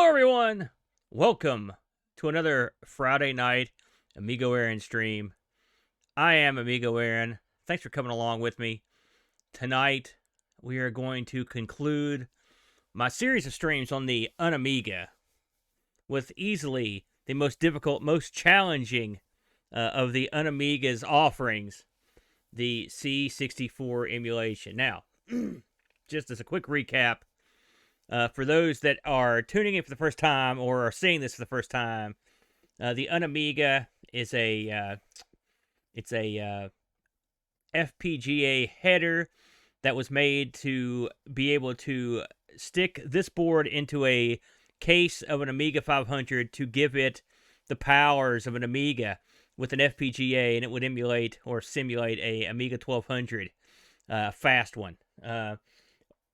Hello, everyone. Welcome to another Friday night Amigo Aaron stream. I am Amigo Aaron. Thanks for coming along with me. Tonight, we are going to conclude my series of streams on the UNAMIGA with easily the most difficult, most challenging of the UNAMIGA's offerings, the C64 emulation. Now, just as a quick recap, for those that are tuning in for the first time or are seeing this for the first time, the UNAMIGA is a FPGA header that was made to be able to stick this board into a case of an Amiga 500 to give it the powers of an Amiga with an FPGA, and it would emulate or simulate a Amiga 1200 fast one.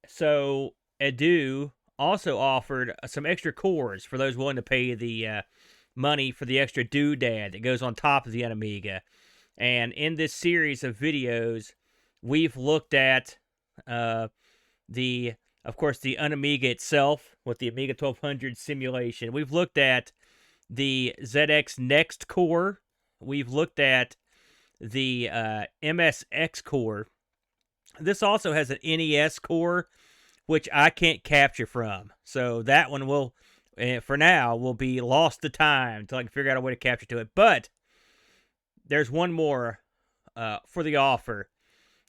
So Edu also offered some extra cores for those willing to pay the money for the extra doodad that goes on top of the UNAMIGA. And in this series of videos, we've looked at of course, the UNAMIGA itself with the Amiga 1200 simulation. We've looked at the ZX Next core. We've looked at the MSX core. This also has an NES core, which I can't capture from. So that one will, for now, will be lost to time until I can figure out a way to capture to it. But there's one more for the offer,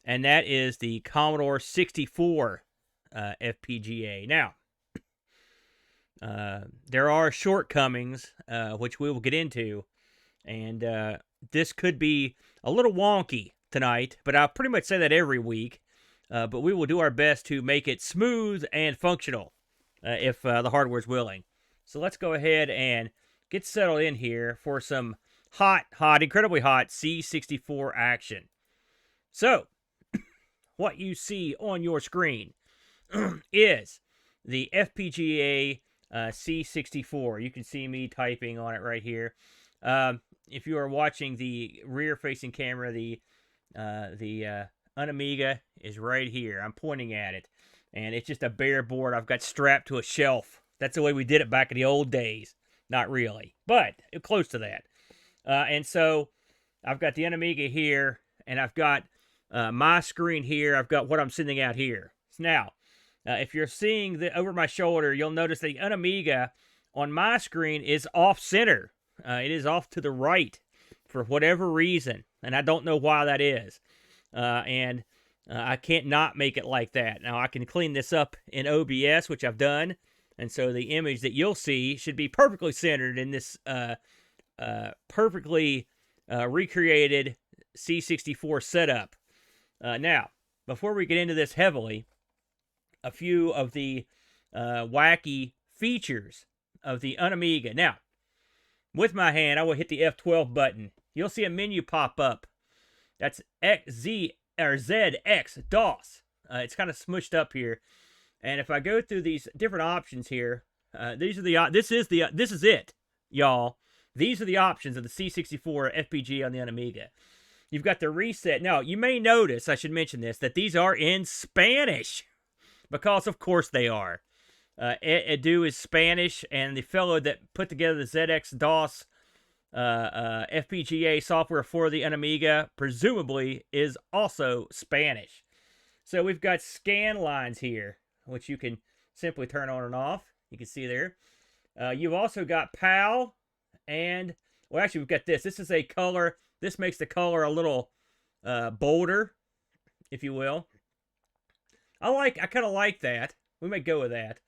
and that is the Commodore 64 FPGA. Now, there are shortcomings, which we will get into, and this could be a little wonky tonight, but I'll pretty much say that every week. But we will do our best to make it smooth and functional if the hardware's willing. So let's go ahead and get settled in here for some hot, incredibly hot C64 action. So, what you see on your screen is the FPGA C64. You can see me typing on it right here. If you are watching the rear-facing camera, the UNAMIGA is right here. I'm pointing at it, and it's just a bare board I've got strapped to a shelf. That's the way we did it back in the old days. Not really, but close to that. And so I've got the UNAMIGA here, and I've got my screen here. I've got what I'm sending out here. Now, if you're seeing over my shoulder, you'll notice the UNAMIGA on my screen is off-center. It is off to the right for whatever reason, and I don't know why that is. And I can't not make it like that. Now, I can clean this up in OBS, which I've done, and so the image that you'll see should be perfectly centered in this perfectly recreated C64 setup. Now, before we get into this heavily, a few of the wacky features of the UNAMIGA. Now, with my hand, I will hit the F12 button. You'll see a menu pop up. That's ZX DOS. It's kind of smushed up here, and if I go through these different options here, this is it, y'all. These are the options of the C64 FPGA on the UNAMIGA. You've got the reset. Now, you may notice, I should mention this, that these are in Spanish, because of course they are. Edu is Spanish, and the fellow that put together the ZX DOS FPGA software for the UNAMIGA presumably is also Spanish. So we've got scan lines here, which you can simply turn on and off. You can see there. You've also got PAL, and well, actually we've got this. This is a color. This makes the color a little bolder, if you will. I kind of like that. We may go with that.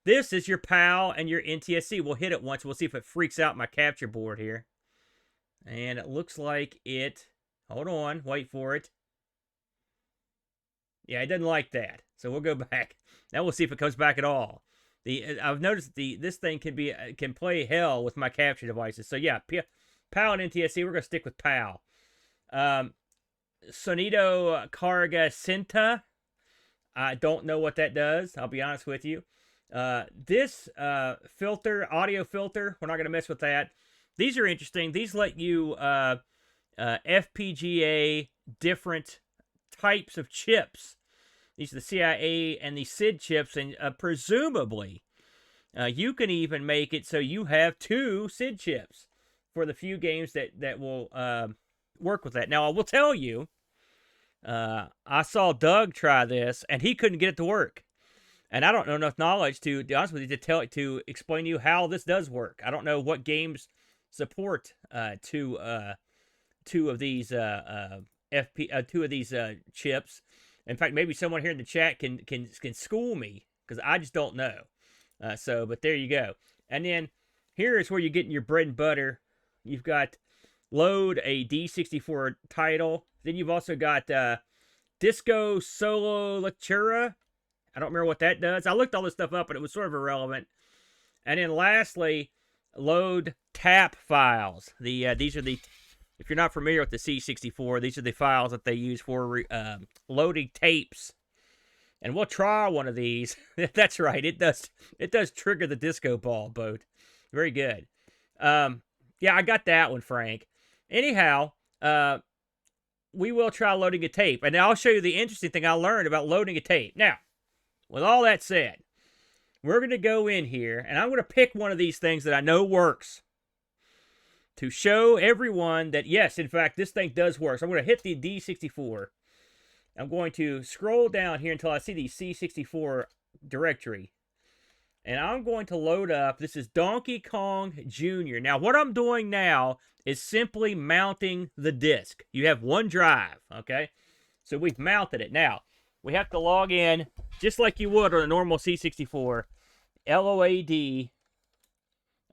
This is your PAL and your NTSC. We'll hit it once. We'll see if it freaks out my capture board here. And it looks like it... Hold on. Wait for it. Yeah, it doesn't like that. So we'll go back. Now we'll see if it comes back at all. I've noticed this thing can play hell with my capture devices. So yeah, PAL and NTSC. We're going to stick with PAL. Sonido Carga Cinta. I don't know what that does. I'll be honest with you. This audio filter, we're not going to mess with that. These are interesting. These let you FPGA different types of chips. These are the CIA and the SID chips, and presumably You can even make it so you have 2 SID chips for the few games that will work with that. Now, I will tell you, I saw Doug try this, and he couldn't get it to work. And I don't know enough knowledge to be honest with you to explain to you how this does work. I don't know what games support two of these chips. In fact, maybe someone here in the chat can school me, because I just don't know. But there you go. And then here is where you're getting your bread and butter. You've got load a D64 title. Then you've also got Disco Solo Lectura. I don't remember what that does. I looked all this stuff up, but it was sort of irrelevant. And then lastly, load tap files. These are the, if you're not familiar with the C64, these are the files that they use for loading tapes. And we'll try one of these. That's right. It does trigger the disco ball, Boat. Very good. Yeah, I got that one, Frank. Anyhow, we will try loading a tape. And I'll show you the interesting thing I learned about loading a tape. Now, with all that said, we're going to go in here, and I'm going to pick one of these things that I know works to show everyone that, yes, in fact, this thing does work. So I'm going to hit the D64. I'm going to scroll down here until I see the C64 directory. And I'm going to load up, this is Donkey Kong Jr. Now, what I'm doing now is simply mounting the disk. You have one drive, okay? So we've mounted it. Now, we have to log in just like you would on a normal C64. LOAD.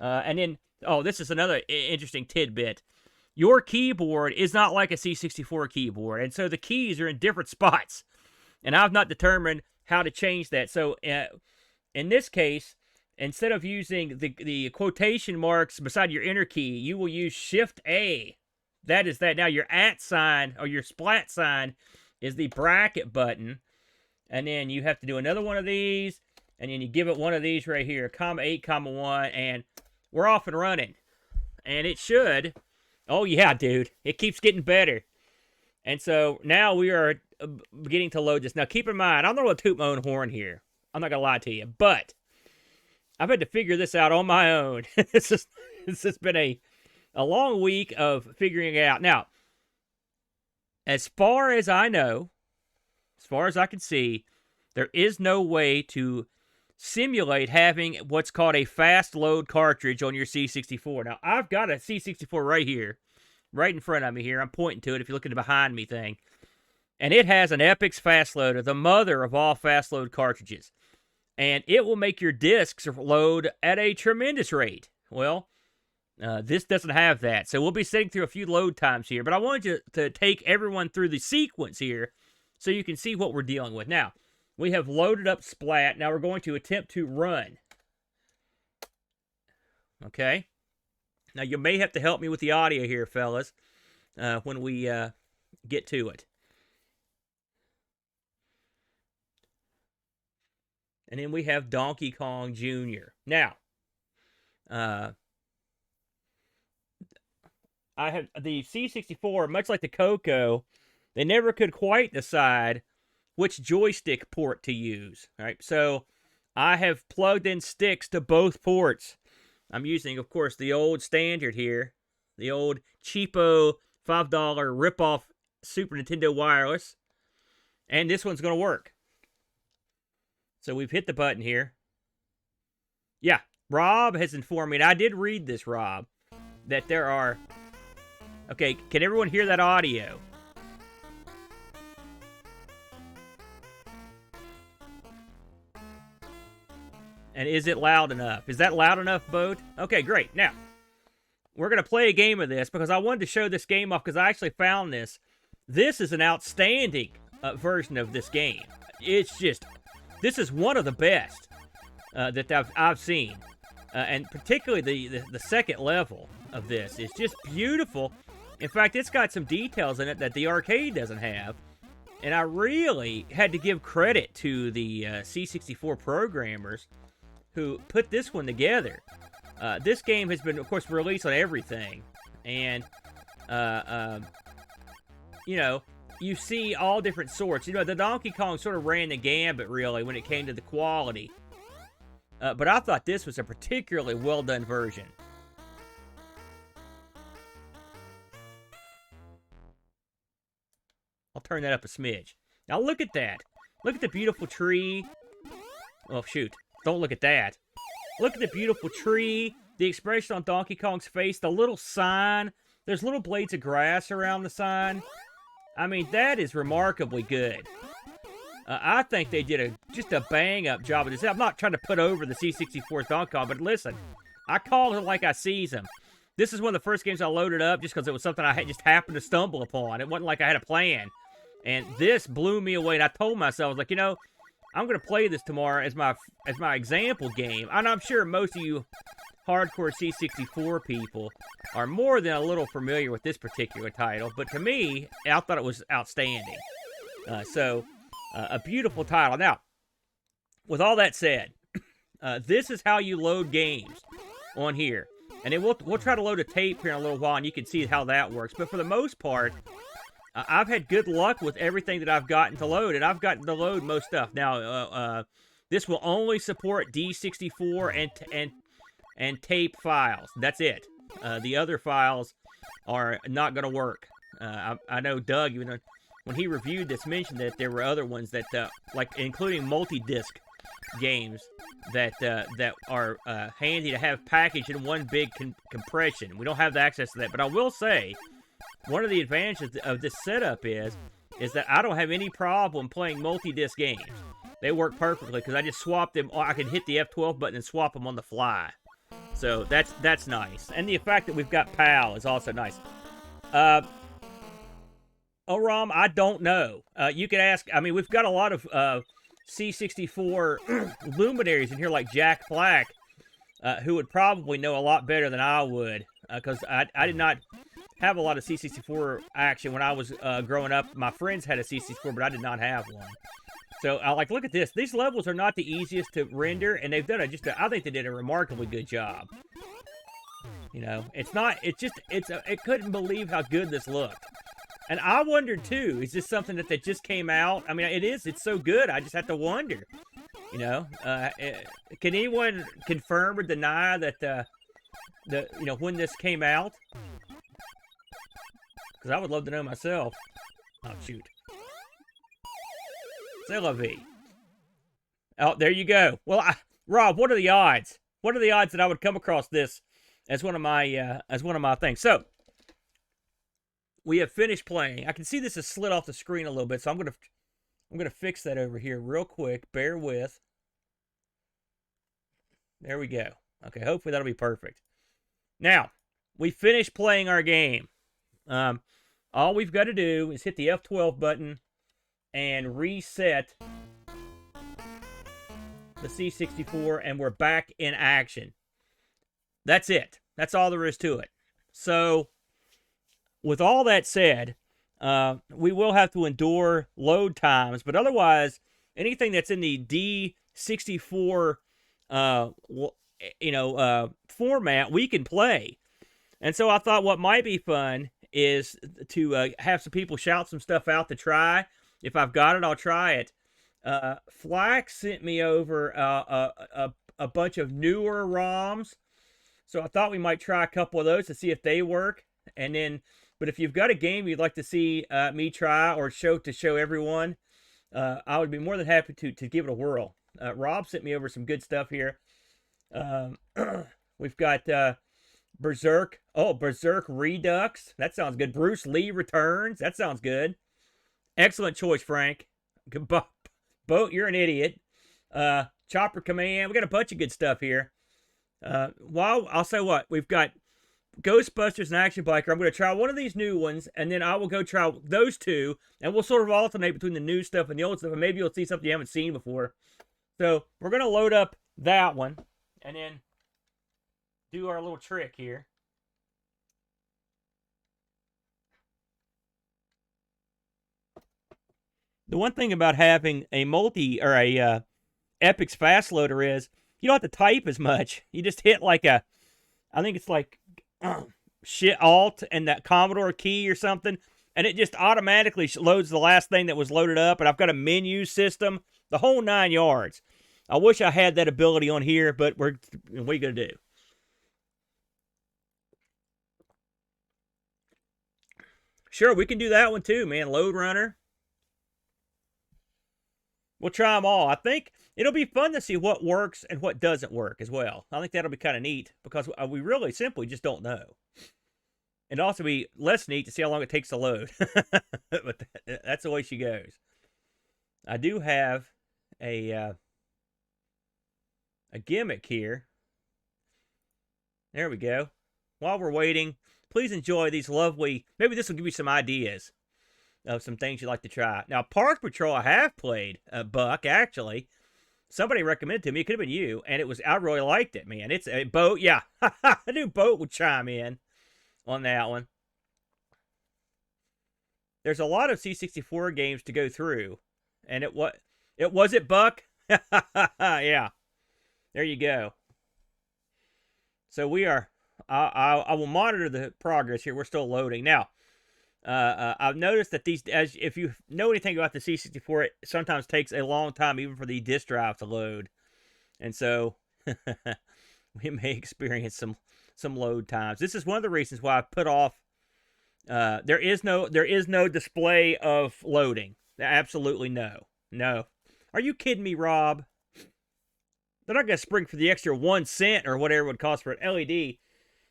And then, oh, this is another interesting tidbit. Your keyboard is not like a C64 keyboard, and so the keys are in different spots. And I've not determined how to change that. So in this case, instead of using the quotation marks beside your enter key, you will use Shift-A. That is that. Now, your @ sign or your splat sign is the bracket button. And then you have to do another one of these. And then you give it one of these right here, (8, 1). And we're off and running. And it should. Oh, yeah, dude. It keeps getting better. And so now we are beginning to load this. Now, keep in mind, I'm not going to toot my own horn here. I'm not going to lie to you. But I've had to figure this out on my own. This has been a long week of figuring it out. Now, as far as I know, as far as I can see, there is no way to simulate having what's called a fast load cartridge on your C64. Now, I've got a C64 right here, right in front of me here. I'm pointing to it if you look at the behind me thing. And it has an Epix fast loader, the mother of all fast load cartridges. And it will make your discs load at a tremendous rate. Well, this doesn't have that. So we'll be sitting through a few load times here. But I wanted to take everyone through the sequence here so you can see what we're dealing with. Now, we have loaded up Splat. Now we're going to attempt to run. Okay. Now you may have to help me with the audio here, fellas, when we get to it. And then we have Donkey Kong Jr. Now, I have the C64, much like the Coco, they never could quite decide which joystick port to use. All right, so I have plugged in sticks to both ports. I'm using, of course, the old standard here, the old cheapo $5 ripoff Super Nintendo wireless, and this one's going to work. So we've hit the button here. Yeah, Rob has informed me, and I did read this, Rob, that there are... Okay, can everyone hear that audio? And is it loud enough? Is that loud enough, Boat? Okay, great. Now, we're going to play a game of this because I wanted to show this game off because I actually found this. This is an outstanding version of this game. It's just, this is one of the best that I've seen. And particularly the second level of this is just beautiful. In fact, it's got some details in it that the arcade doesn't have. And I really had to give credit to the C64 programmers who put this one together. This game has been, of course, released on everything. And, you know, you see all different sorts. You know, the Donkey Kong sort of ran the gambit, really, when it came to the quality. but I thought this was a particularly well done version. I'll turn that up a smidge. Now look at that. Look at the beautiful tree. Oh, shoot. Don't look at that. Look at the beautiful tree, the expression on Donkey Kong's face, the little sign. There's little blades of grass around the sign. I mean, that is remarkably good. I think they did just a bang-up job of this. I'm not trying to put over the C64 Donkey Kong, but listen, I call it like I sees them. This is one of the first games I loaded up just because it was something I just happened to stumble upon. It wasn't like I had a plan. And this blew me away, and I told myself, I was like, you know, I'm going to play this tomorrow as my example game. And I'm sure most of you hardcore C64 people are more than a little familiar with this particular title. But to me, I thought it was outstanding. A beautiful title. Now, with all that said, this is how you load games on here. And then we'll try to load a tape here in a little while, and you can see how that works. But for the most part, I've had good luck with everything that I've gotten to load, and I've gotten to load most stuff. Now, this will only support D64 and tape files. That's it. The other files are not going to work. I know Doug, even though when he reviewed this, mentioned that there were other ones that, like including multi-disc games that are handy to have packaged in one big compression. We don't have the access to that, but I will say, one of the advantages of this setup is that I don't have any problem playing multi-disc games. They work perfectly because I just swap them. I can hit the F12 button and swap them on the fly. So that's nice. And the fact that we've got PAL is also nice. Rom, I don't know. You could ask. I mean, we've got a lot of C64 luminaries in here, like Jack Black, who would probably know a lot better than I would, because I did not have a lot of C64 action when I was growing up. My friends had a C64, but I did not have one. So I look at this. These levels are not the easiest to render, and they've done I think they did a remarkably good job. You know, it couldn't believe how good this looked. And I wondered too, is this something that just came out? I mean, it's so good, I just have to wonder. You know, can anyone confirm or deny that when this came out? Because I would love to know myself. Oh, shoot. C'est la vie. Oh, there you go. Well, Rob, what are the odds? What are the odds that I would come across this as one of my things? So, we have finished playing. I can see this has slid off the screen a little bit, so I'm gonna fix that over here real quick. Bear with. There we go. Okay, hopefully that'll be perfect. Now, we finished playing our game. All we've got to do is hit the F12 button and reset the C64, and we're back in action. That's it. That's all there is to it. So, with all that said, we will have to endure load times, but otherwise, anything that's in the D64, format, we can play. And so I thought what might be fun is to have some people shout some stuff out to try. If I've got it, I'll try it. Flax sent me over a bunch of newer ROMs, so I thought we might try a couple of those to see if they work. And then, but if you've got a game you'd like to see me try or show everyone, I would be more than happy to give it a whirl. Rob sent me over some good stuff here. We've got Berserk. Oh, Berserk Redux. That sounds good. Bruce Lee Returns. That sounds good. Excellent choice, Frank. Boat, you're an idiot. Chopper Command. We got a bunch of good stuff here. I'll say what. We've got Ghostbusters and Action Biker. I'm going to try one of these new ones, and then I will go try those two, and we'll sort of alternate between the new stuff and the old stuff, and maybe you'll see something you haven't seen before. So we're going to load up that one, and then do our little trick here. The one thing about having a Epix fast loader is you don't have to type as much. You just hit I think it's shit Alt and that Commodore key or something, and it just automatically loads the last thing that was loaded up. And I've got a menu system, the whole 9 yards. I wish I had that ability on here, but what are you going to do? Sure, we can do that one too, man. Load Runner. We'll try them all. I think it'll be fun to see what works and what doesn't work as well. I think that'll be kind of neat because we really simply just don't know. And also be less neat to see how long it takes to load. But that's the way she goes. I do have a gimmick here. There we go. While we're waiting, please enjoy these lovely... Maybe this will give you some ideas of some things you'd like to try. Now, Park Patrol, I have played Buck, actually. Somebody recommended it to me. It could have been you. And I really liked it, man. It's a Boat. Yeah, I knew Boat would chime in on that one. There's a lot of C64 games to go through. And it was it Buck? Yeah. There you go. So we are... I will monitor the progress here. We're still loading. Now, I've noticed that if you know anything about the C64, it sometimes takes a long time even for the disk drive to load. And so we may experience some load times. This is one of the reasons why I put off. There is no display of loading. Absolutely no. No. Are you kidding me, Rob? They're not going to spring for the extra 1 cent or whatever it would cost for an LED.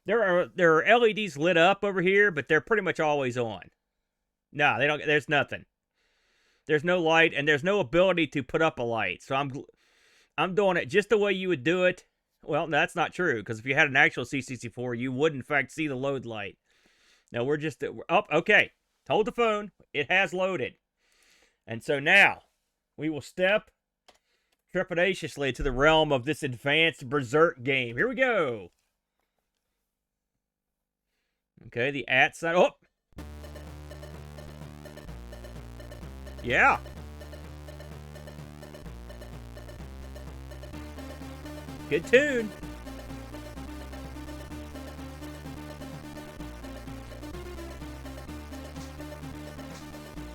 There are LEDs lit up over here, but they're pretty much always on. No, they don't. There's nothing. There's no light, and there's no ability to put up a light. So I'm doing it just the way you would do it. Well, no, that's not true, because if you had an actual C64, you would in fact see the load light. Now we're okay. Hold the phone. It has loaded, and so now we will step trepidatiously to the realm of this advanced Berserk game. Here we go. Okay, the @ sign. Oh! Yeah. Good tune.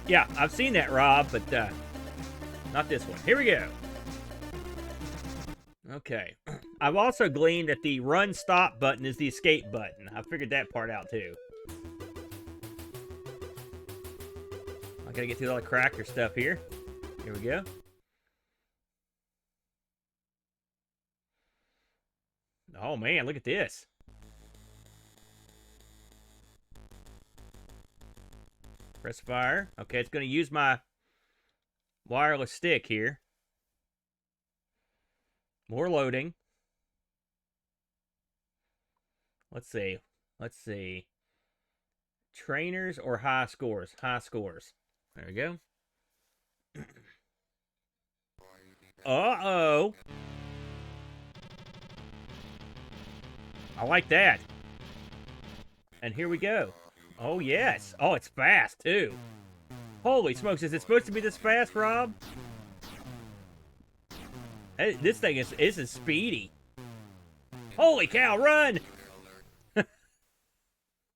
Yeah, I've seen that, Rob, but not this one. Here we go. Okay. I've also gleaned that the run stop button is the escape button. I figured that part out too. I gotta get through all the cracker stuff here. Here we go. Oh man, look at this. Press fire. Okay, it's gonna use my wireless stick here. More loading. Let's see. Trainers or high scores? High scores. There we go. Uh-oh. I like that. And here we go. Oh, yes. Oh, it's fast, too. Holy smokes. Is it supposed to be this fast, Rob? Hey, this thing is speedy. Holy cow, run!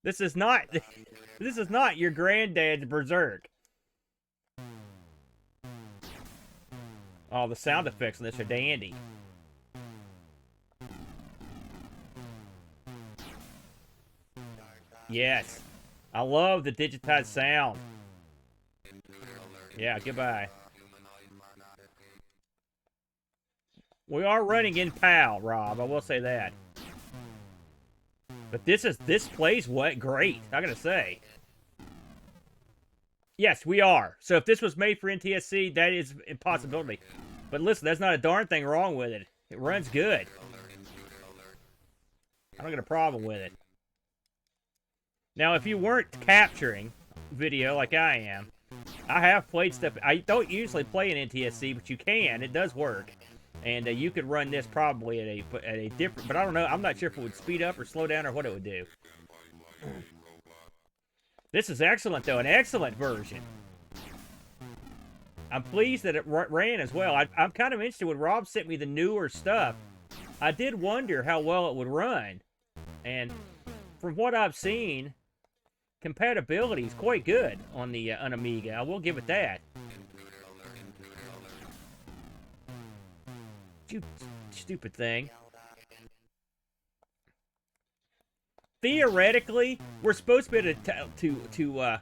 This is not your granddad's Berserk. Oh, the sound effects on this are dandy. Yes. I love the digitized sound. Yeah, goodbye. We are running in PAL, Rob. I will say that. But this plays great, I gotta say. Yes, we are. So if this was made for NTSC, that is a possibility. But listen, there's not a darn thing wrong with it. It runs good. I don't get a problem with it. Now, if you weren't capturing video like I am, I have played stuff. I don't usually play in NTSC, but you can. It does work. And you could run this probably at a different... But I don't know. I'm not sure if it would speed up or slow down or what it would do. This is excellent, though. An excellent version. I'm pleased that it ran as well. I'm kind of interested when Rob sent me the newer stuff. I did wonder how well it would run. And from what I've seen, compatibility is quite good on the UnAmiga. I will give it that. You stupid thing. Theoretically, we're supposed to be able to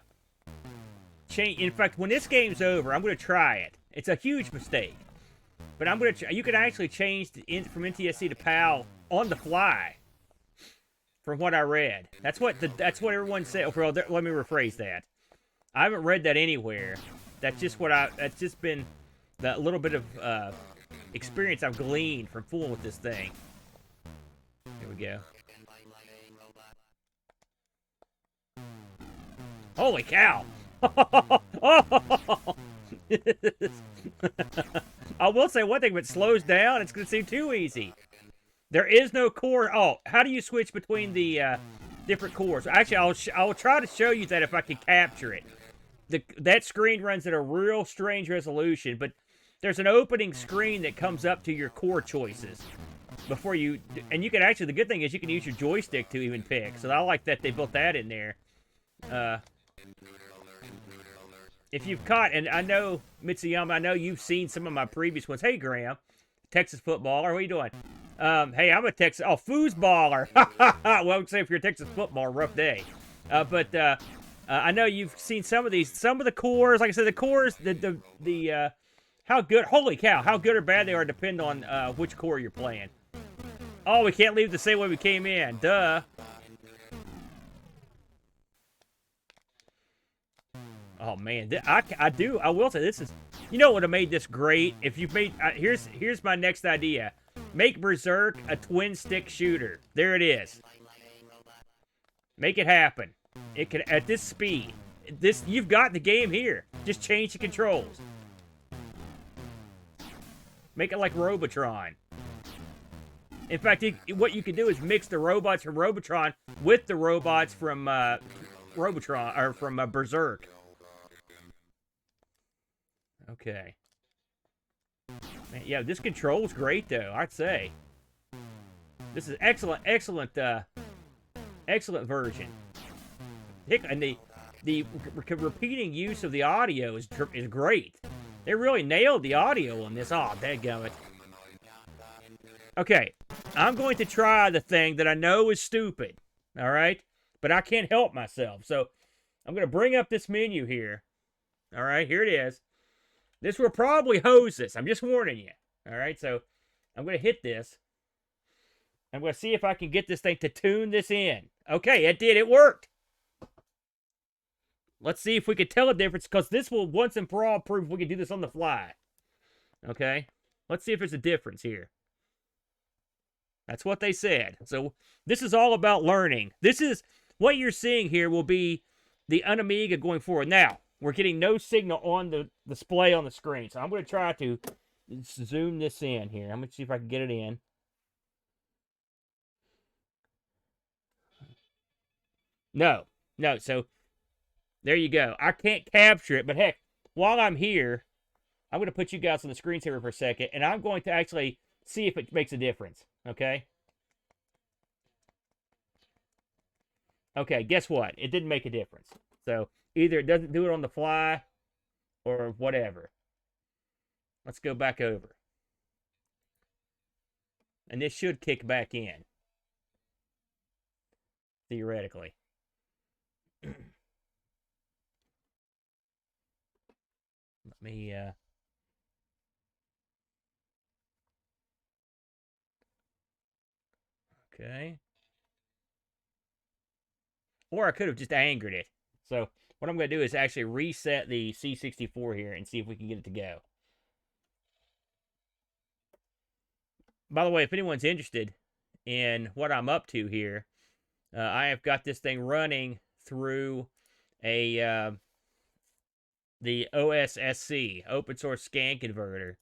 change. In fact, when this game's over, I'm going to try it. It's a huge mistake, but I'm going to. You can actually change from NTSC to PAL on the fly. From what I read, that's what everyone said. Well, let me rephrase that. I haven't read that anywhere. That's just what That's just been the little bit of experience I've gleaned from fooling with this thing. Here we go. Holy cow! I will say one thing, if it slows down, it's going to seem too easy. There is no core. Oh, how do you switch between the different cores? Actually, I'll try to show you that if I can capture it. That screen runs at a real strange resolution, but there's an opening screen that comes up to your core choices before you. And you can actually, the good thing is you can use your joystick to even pick. So I like that they built that in there. If you've caught, and I know, Mitsuyama, I know you've seen some of my previous ones. Hey, Graham, Texas footballer, what are you doing? Hey, I'm a Texas, foosballer. Well, I would say if you're a Texas footballer, rough day. But I know you've seen some of these, some of the cores, like I said, the cores, how good, holy cow, how good or bad they are depend on which core you're playing. Oh, we can't leave the same way we came in, duh. Oh man, I will say this is, you know what would have made this great? If you've made, here's my next idea. Make Berserk a twin stick shooter. There it is. Make it happen. It can, at this speed. You've got the game here. Just change the controls. Make it like Robotron. In fact, what you can do is mix the robots from Robotron with the robots from Robotron, or from Berserk. Okay. Man, yeah, this control's great, though, I'd say. This is excellent, excellent version. And the repeating use of the audio is great. They really nailed the audio on this. Oh, dadgummit. Okay, I'm going to try the thing that I know is stupid, all right? But I can't help myself. So I'm going to bring up this menu here. All right, here it is. This will probably hose this. I'm just warning you. All right, so I'm going to hit this. I'm going to see if I can get this thing to tune this in. Okay, it did. It worked. Let's see if we can tell a difference, because this will once and for all prove we can do this on the fly. Okay, let's see if there's a difference here. That's what they said. So this is all about learning. This is what you're seeing here will be the UnAmiga going forward. Now, we're getting no signal on the display on the screen. So I'm going to try to zoom this in here. I'm going to see if I can get it in. No. So there you go. I can't capture it, but heck, while I'm here, I'm going to put you guys on the screensaver for a second, and I'm going to actually see if it makes a difference. Okay? Okay, guess what? It didn't make a difference. So either it doesn't do it on the fly or whatever. Let's go back over. And this should kick back in. Theoretically. Let me, okay. Or I could have just angered it. So what I'm going to do is actually reset the C64 here and see if we can get it to go. By the way, if anyone's interested in what I'm up to here, I have got this thing running through the OSSC, Open Source Scan Converter.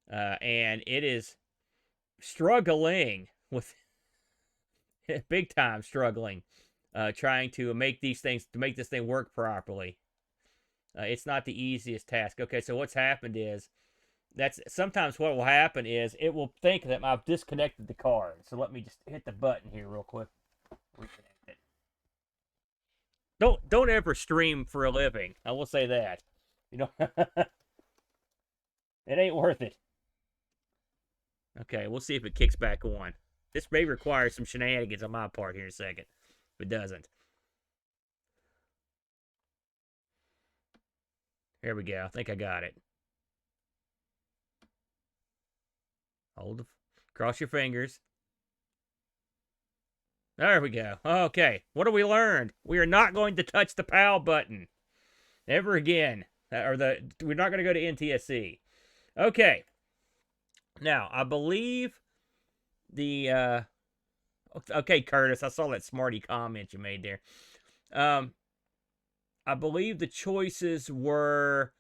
And it is struggling with, big time struggling, trying to make these things, to make this thing work properly. It's not the easiest task. Okay, so what's happened is, that's sometimes what will happen is it will think that I've disconnected the card. So let me just hit the button here real quick. Reconnect it. Don't ever stream for a living. I will say that. You know, it ain't worth it. Okay, we'll see if it kicks back on. This may require some shenanigans on my part here in a second. If it doesn't. Here we go. I think I got it. Cross your fingers. There we go. Okay, what have we learned? We are not going to touch the PAL button ever again. We're not going to go to NTSC. Okay. Now, I believe okay, Curtis, I saw that smarty comment you made there. I believe the choices were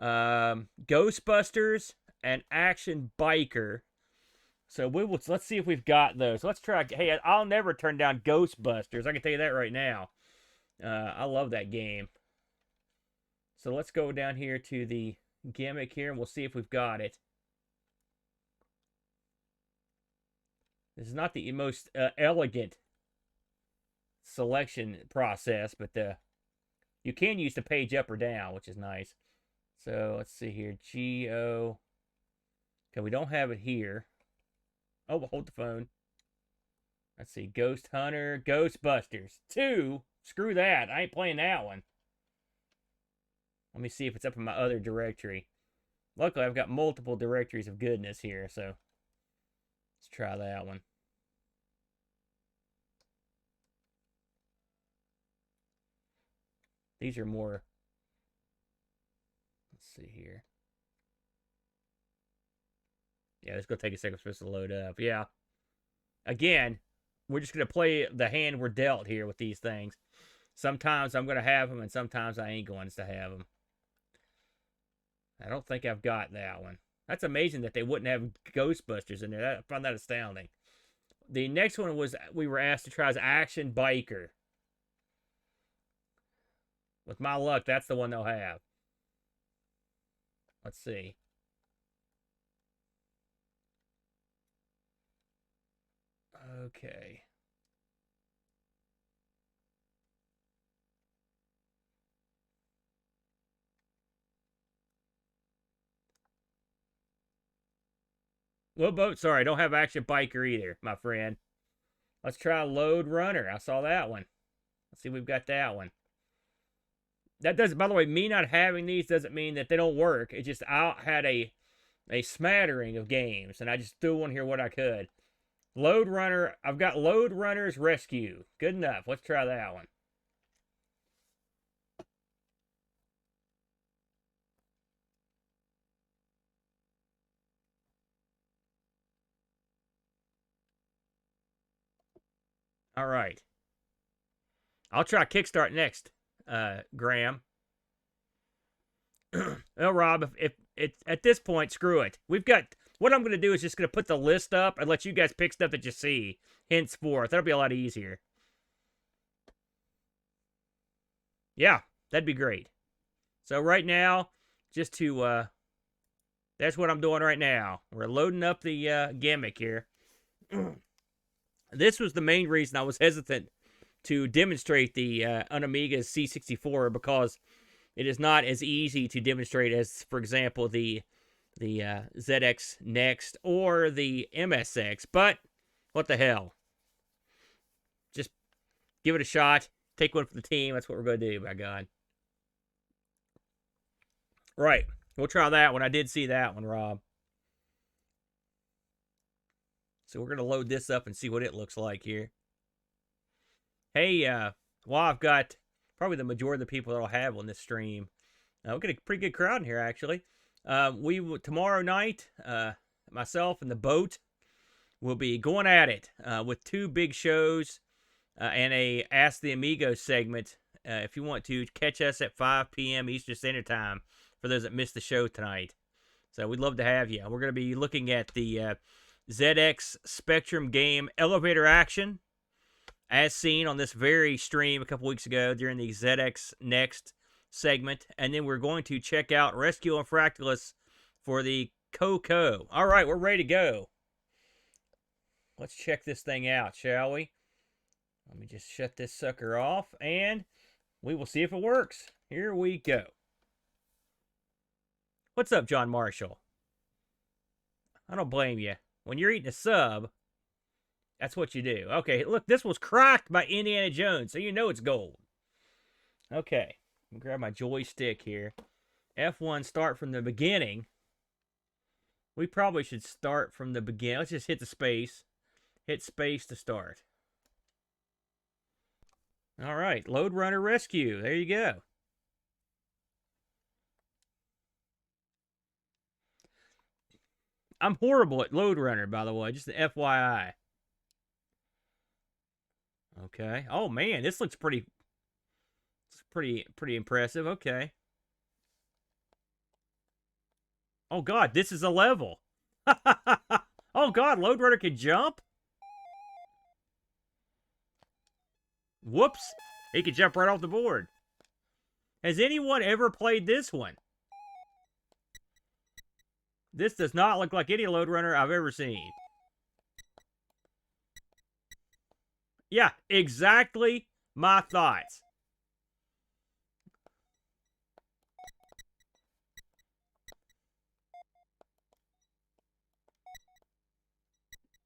Ghostbusters and Action Biker. So let's see if we've got those. Let's try. Hey, I'll never turn down Ghostbusters. I can tell you that right now. I love that game. So let's go down here to the gimmick here, and we'll see if we've got it. This is not the most elegant selection process, but you can use the page up or down, which is nice. So let's see here. G-O. Okay, we don't have it here. Oh, we'll hold the phone. Let's see. Ghost Hunter, Ghostbusters 2. Screw that. I ain't playing that one. Let me see if it's up in my other directory. Luckily, I've got multiple directories of goodness here, so let's try that one. These are more. Let's see here. Yeah, it's going to take a second for this to load up. Yeah. Again, we're just going to play the hand we're dealt here with these things. Sometimes I'm going to have them, and sometimes I ain't going to have them. I don't think I've got that one. That's amazing that they wouldn't have Ghostbusters in there. I found that astounding. The next one was we were asked to try as Action Biker. With my luck, that's the one they'll have. Let's see. Okay. Well, sorry, I don't have Action Biker either, my friend. Let's try Load Runner. I saw that one. Let's see if we've got that one. That doesn't, by the way, me not having these doesn't mean that they don't work. It just, I had a smattering of games, and I just threw one here what I could. Load Runner, I've got Load Runner's Rescue. Good enough. Let's try that one. All right. I'll try Kickstart next, Graham. Well, Rob, if at this point, screw it. We've got, what I'm going to do is just going to put the list up and let you guys pick stuff that you see. Henceforth, that'll be a lot easier. Yeah, that'd be great. So right now, just to, that's what I'm doing right now. We're loading up the gimmick here. This was the main reason I was hesitant to demonstrate the UnAmiga C64 because it is not as easy to demonstrate as, for example, the ZX Next or the MSX. But what the hell? Just give it a shot. Take one for the team. That's what we're going to do, by God. Right. We'll try that one. I did see that one, Rob. So we're going to load this up and see what it looks like here. Hey, well, I've got probably the majority of the people that I'll have on this stream. We'll get a pretty good crowd in here, actually. Tomorrow night, myself and the boat will be going at it with two big shows and a Ask the Amigos segment. If you want to catch us at 5 p.m. Eastern Standard Time for those that missed the show tonight. So we'd love to have you. We're going to be looking at the ZX Spectrum game Elevator Action, as seen on this very stream a couple weeks ago during the ZX Next segment. And then we're going to check out Rescue and Fractalus for the Coco. All right, we're ready to go. Let's check this thing out, shall we? Let me just shut this sucker off, and we will see if it works. Here we go. What's up, John Marshall? I don't blame you. When you're eating a sub, that's what you do. Okay, look, this was cracked by Indiana Jones, so you know it's gold. Okay, I'm gonna grab my joystick here. F1, start from the beginning. We probably should start from the beginning. Let's just hit the space. Hit space to start. All right, Load Runner Rescue. There you go. I'm horrible at Load Runner, by the way, just an FYI. Okay. Oh man, this looks pretty impressive. Okay. Oh god, this is a level. Oh god, Load Runner can jump? Whoops. He can jump right off the board. Has anyone ever played this one? This does not look like any Load Runner I've ever seen. Yeah, exactly my thoughts.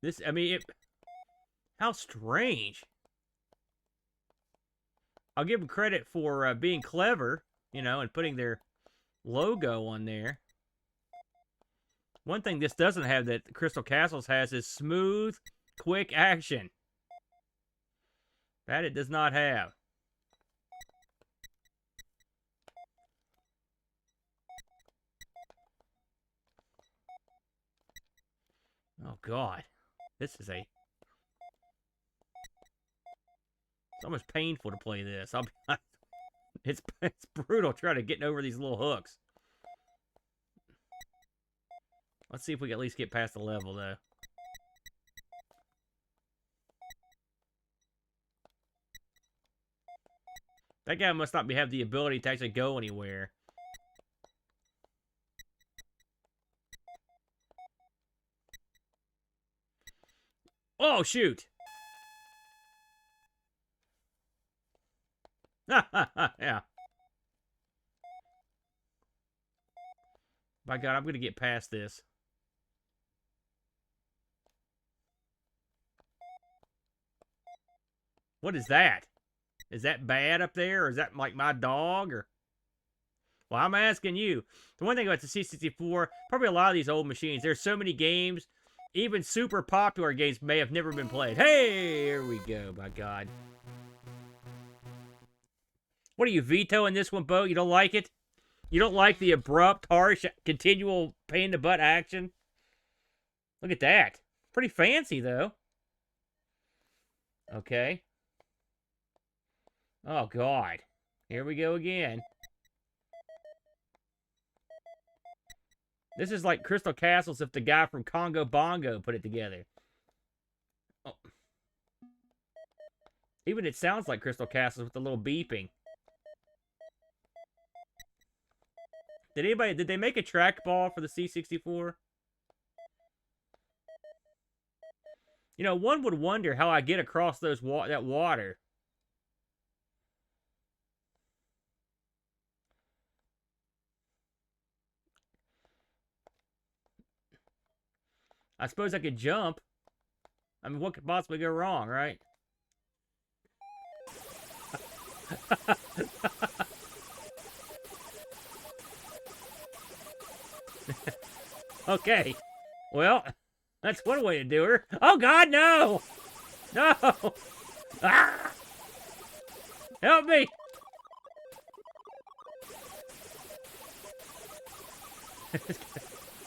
This, I mean, how strange. I'll give them credit for being clever, you know, and putting their logo on there. One thing this doesn't have that Crystal Castles has is smooth, quick action. That it does not have. Oh, God. This is a... It's almost painful to play this. It's brutal trying to get over these little hooks. Let's see if we can at least get past the level, though. That guy must not have the ability to actually go anywhere. Oh, shoot! Yeah. By God, I'm going to get past this. What is that? Is that bad up there? Or is that like my dog? Or... Well, I'm asking you. The one thing about the C64, probably a lot of these old machines, there's so many games, even super popular games may have never been played. Hey, here we go, by God. What are you vetoing this one, Bo? You don't like it? You don't like the abrupt, harsh, continual pain-in-the-butt action? Look at that. Pretty fancy, though. Okay. Oh, God. Here we go again. This is like Crystal Castles if the guy from Congo Bongo put it together. Oh. Even it sounds like Crystal Castles with the little beeping. Did they make a trackball for the C64? You know, one would wonder how I get across that water. I suppose I could jump. I mean, what could possibly go wrong, right? Okay. Well, that's one way to do her. Oh, God, no! No! Ah! Help me!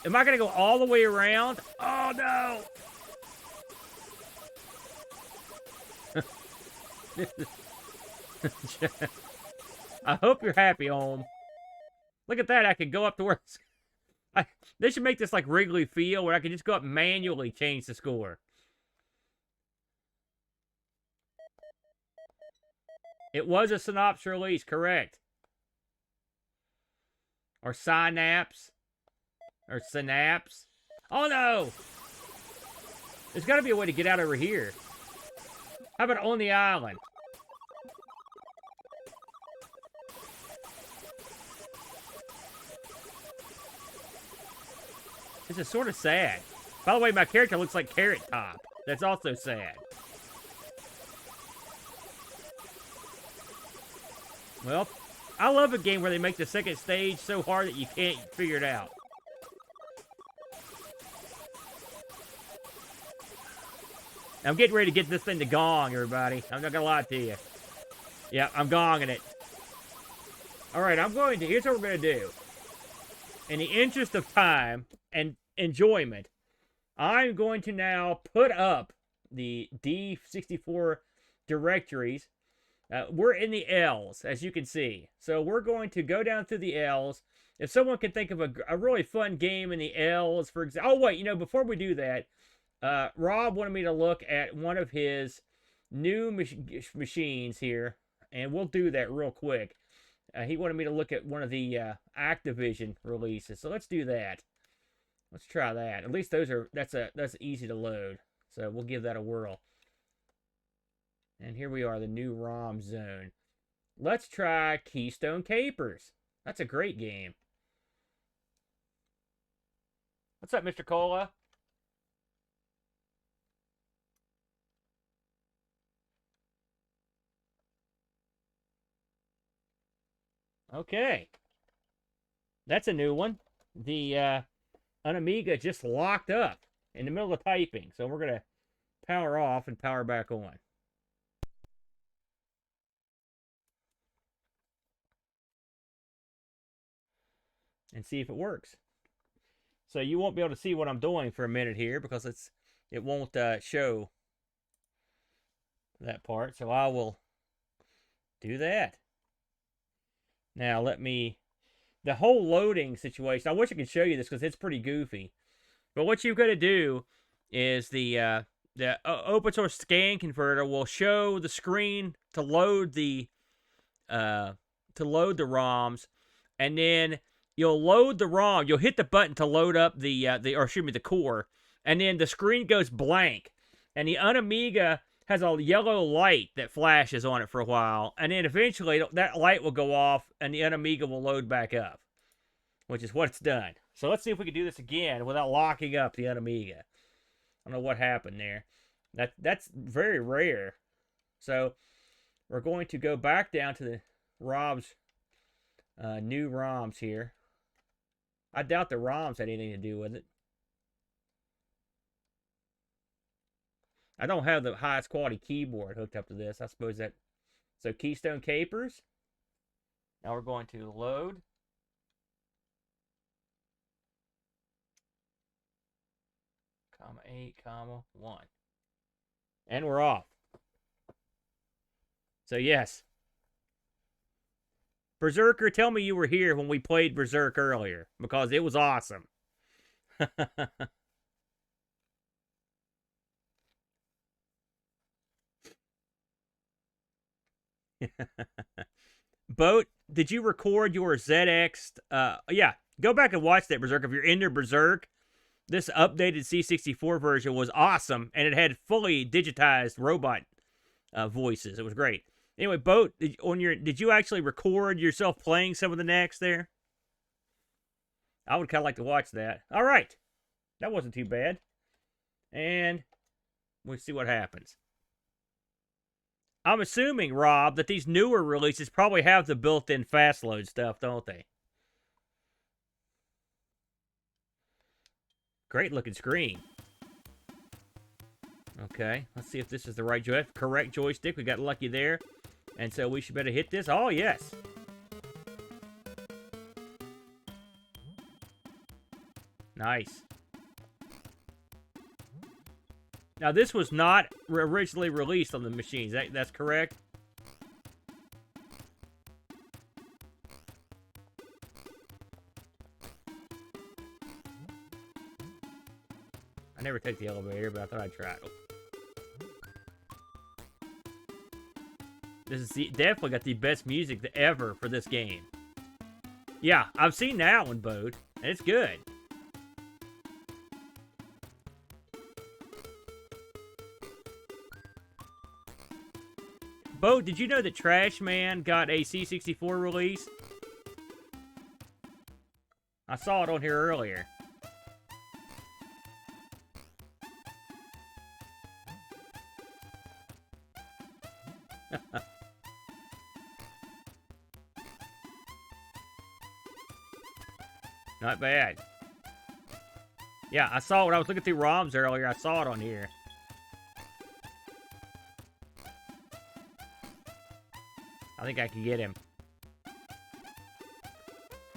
Am I going to go all the way around? Oh, no! I hope you're happy, home. Look at that. I can go up to where... They should make this like Wrigley Field where I can just go up and manually change the score. It was a Synapse release, correct. Or Synapse. Or Synapse. Oh, no! There's got to be a way to get out over here. How about on the island? This is sort of sad. By the way, my character looks like Carrot Top. That's also sad. Well, I love a game where they make the second stage so hard that you can't figure it out. I'm getting ready to get this thing to gong, everybody. I'm not gonna lie to you. Yeah, I'm gonging it. Alright, here's what we're gonna do. In the interest of time and enjoyment, I'm going to now put up the D64 directories. We're in the L's, as you can see. So we're going to go down through the L's. If someone can think of a really fun game in the L's, for example... Oh, wait, before we do that, Rob wanted me to look at one of his new machines here, and we'll do that real quick. He wanted me to look at one of the Activision releases, so let's do that. Let's try that. At least that's easy to load, so we'll give that a whirl. And here we are, the new ROM zone. Let's try Keystone Kapers. That's a great game. What's up, Mr. Cola? Okay. That's a new one. The UNAMIGA just locked up in the middle of typing. So we're going to power off and power back on. And see if it works. So you won't be able to see what I'm doing for a minute here because it won't show that part. So I will do that. Now the whole loading situation, I wish I could show you this because it's pretty goofy. But what you've got to do is the open source scan converter will show the screen to load the ROMs, and then you'll load the ROM. You'll hit the button to load up the core, and then the screen goes blank, and the UnAmiga has a yellow light that flashes on it for a while, and then eventually that light will go off, and the UnAmiga will load back up, which is what it's done. So let's see if we can do this again without locking up the UnAmiga. I don't know what happened there. That's very rare. So we're going to go back down to the Rob's new ROMs here. I doubt the ROMs had anything to do with it. I don't have the highest quality keyboard hooked up to this. I suppose that... So Keystone Kapers. Now we're going to load. Comma 8, comma 1. And we're off. So yes. Berserker, tell me you were here when we played Berserk earlier, because it was awesome. Boat, did you record your ZX? Yeah, go back and watch that, Berserk. If you're into Berserk, this updated C64 version was awesome, and it had fully digitized robot voices. It was great. Anyway, Boat, did you actually record yourself playing some of the necks there? I would kind of like to watch that. All right. That wasn't too bad. And we'll see what happens. I'm assuming, Rob, that these newer releases probably have the built-in fast load stuff, don't they? Great looking screen. Okay, let's see if this is the right correct joystick. We got lucky there. And so we should better hit this. Oh, yes. Nice. Now, this was not originally released on the machines. That's correct? I never take the elevator, but I thought I'd try it. This is definitely got the best music ever for this game. Yeah, I've seen that one, Bode, and it's good. Bode, did you know that Trash Man got a C64 release? I saw it on here earlier. Not bad. Yeah, I saw it when I was looking through ROMs earlier. I saw it on here. I think I can get him.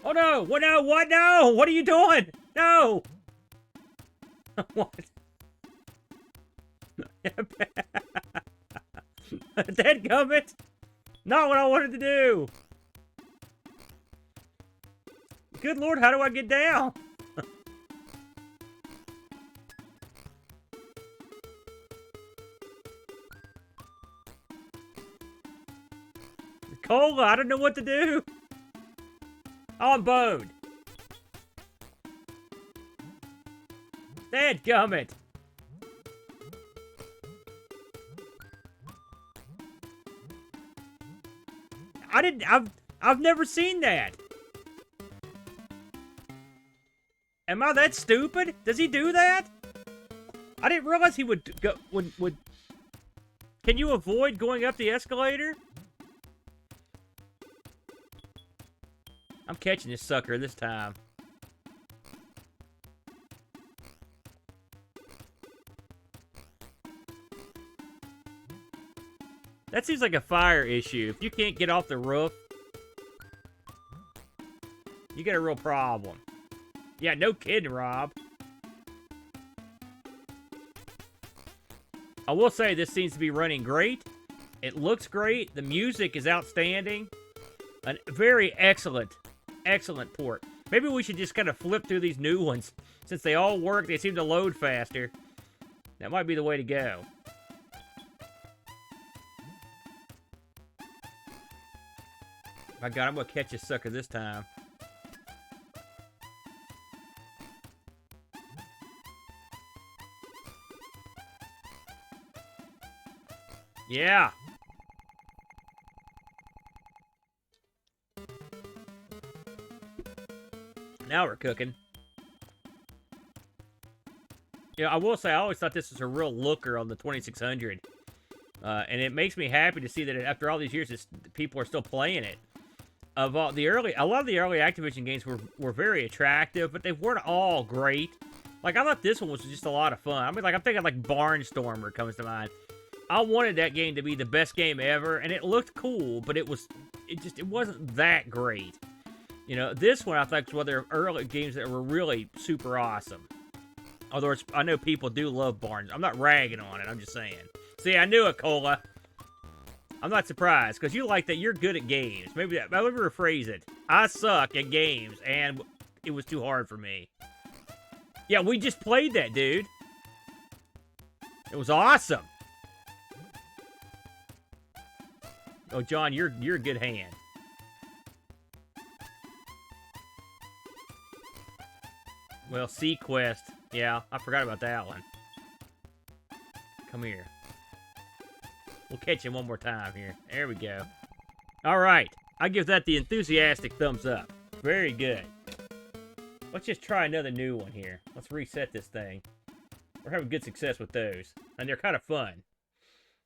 Oh no! What? No! What? No! What are you doing? No! What? Dadgummit! Not what I wanted to do! Good lord, how do I get down? Cola, I don't know what to do. Oh, I'm boned. Dadgummit! I've never seen that. Am I that stupid? Does he do that? I didn't realize he would go, would... Can you avoid going up the escalator? I'm catching this sucker this time. That seems like a fire issue. If you can't get off the roof, you got a real problem. Yeah, no kidding, Rob. I will say this seems to be running great. It looks great. The music is outstanding. A very excellent port. Maybe we should just kind of flip through these new ones. Since they all work, they seem to load faster. That might be the way to go. My God, I'm going to catch this sucker this time. Yeah. Now we're cooking. Yeah, I will say, I always thought this was a real looker on the 2600. And it makes me happy to see that after all these years, people are still playing it. A lot of the early Activision games were very attractive, but they weren't all great. Like, I thought this one was just a lot of fun. I mean, like, I'm thinking like Barnstormer comes to mind. I wanted that game to be the best game ever, and it looked cool, but it wasn't that great. You know, this one I think was one of their early games that were really super awesome. Although I know people do love Barnes. I'm not ragging on it, I'm just saying. See, I knew it, Cola. I'm not surprised, because you like that you're good at games. Maybe let me rephrase it. I suck at games, and it was too hard for me. Yeah, we just played that, dude. It was awesome. Oh, John, you're a good hand. Well, Sequest. Yeah, I forgot about that one. Come here. We'll catch him one more time here. There we go. All right. I give that the enthusiastic thumbs up. Very good. Let's just try another new one here. Let's reset this thing. We're having good success with those. And they're kind of fun.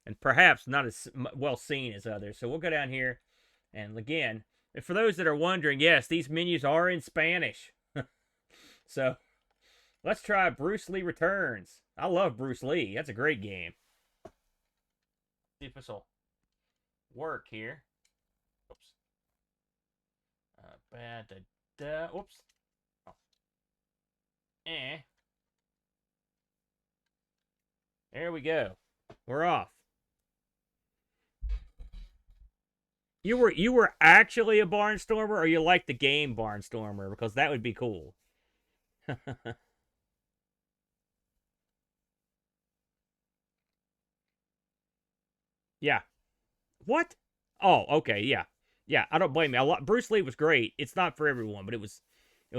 And perhaps not as well seen as others. So we'll go down here. And again, for those that are wondering, yes, these menus are in Spanish. So, let's try Bruce Lee Returns. I love Bruce Lee. That's a great game. See if this will work here. Oops. Oops. Oh. There we go. We're off. You were actually a Barnstormer, or you like the game Barnstormer? Because that would be cool. Yeah. What? Oh, okay, yeah. Yeah, I don't blame you. Bruce Lee was great. It's not for everyone, but it was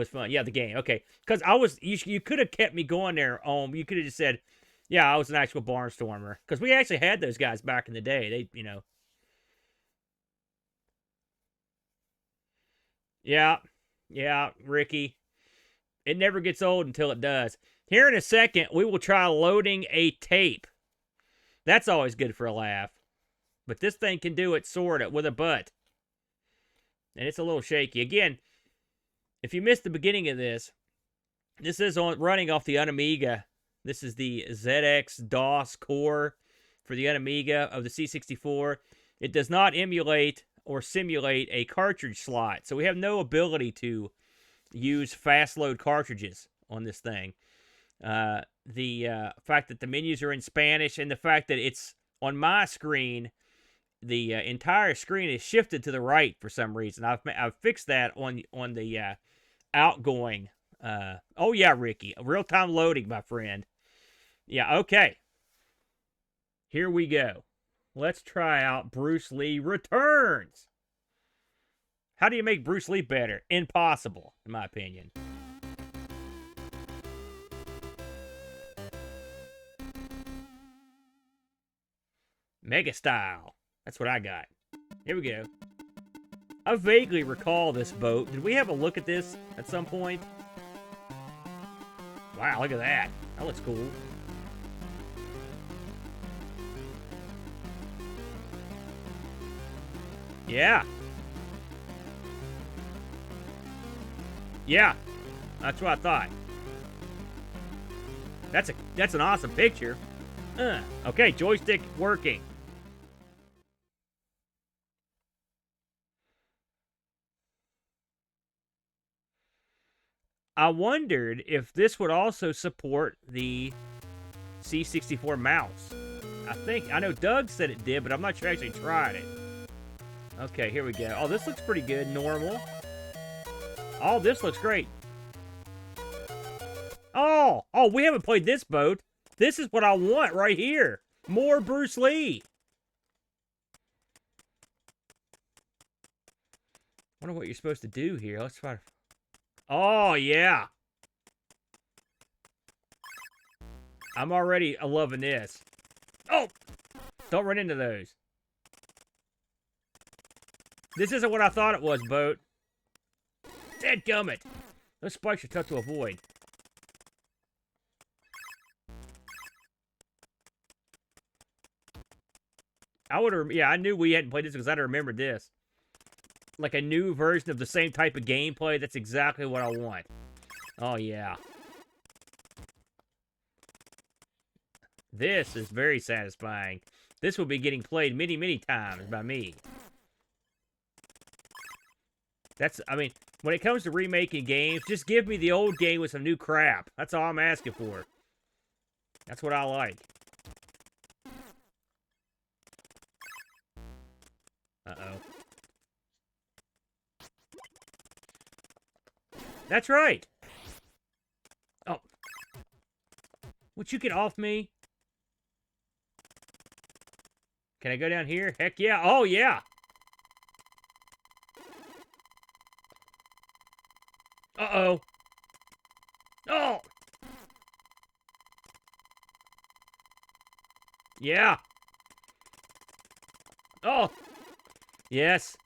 fun. Yeah, the game. Okay. Because you could have kept me going there. You could have just said, yeah, I was an actual Barnstormer. Because we actually had those guys back in the day. They, you know. Yeah. Yeah, Ricky. It never gets old until it does. Here in a second, we will try loading a tape. That's always good for a laugh. But this thing can do it, sort of, with a butt. And it's a little shaky. Again, If you missed the beginning of this, this is running off the UnAmiga. This is the ZX DOS core for the UnAmiga of the C64. It does not emulate or simulate a cartridge slot, so we have no ability to use fast load cartridges on this thing. The fact that the menus are in Spanish, and the fact that it's on my screen, the entire screen is shifted to the right for some reason. I've fixed that on the outgoing. Oh yeah, Ricky, real time loading, my friend. Yeah, okay. Here we go. Let's try out Bruce Lee Returns. How do you make Bruce Lee better? Impossible, in my opinion. Mega Style. That's what I got. Here we go. I vaguely recall this boat. Did we have a look at this at some point? Wow, look at that. That looks cool. Yeah. Yeah. That's what I thought. That's an awesome picture. Okay, joystick working. I wondered if this would also support the C64 mouse. I know Doug said it did, but I'm not sure I actually tried it. Okay, here we go. Oh, this looks pretty good. Normal. Oh, this looks great. Oh, we haven't played this boat. This is what I want right here. More Bruce Lee. Wonder what you're supposed to do here. Let's try to... Oh, yeah. I'm already loving this. Oh! Don't run into those. This isn't what I thought it was, boat. Dadgummit. Those spikes are tough to avoid. I knew we hadn't played this because I'd remembered this. Like a new version of the same type of gameplay. That's exactly what I want. Oh, yeah. This is very satisfying. This will be getting played many, many times by me. When it comes to remaking games, just give me the old game with some new crap. That's all I'm asking for. That's what I like. Uh-oh. That's right. Oh. Would you get off me? Can I go down here? Heck yeah. Oh, yeah. Uh-oh. Oh. Yeah. Oh. Yes.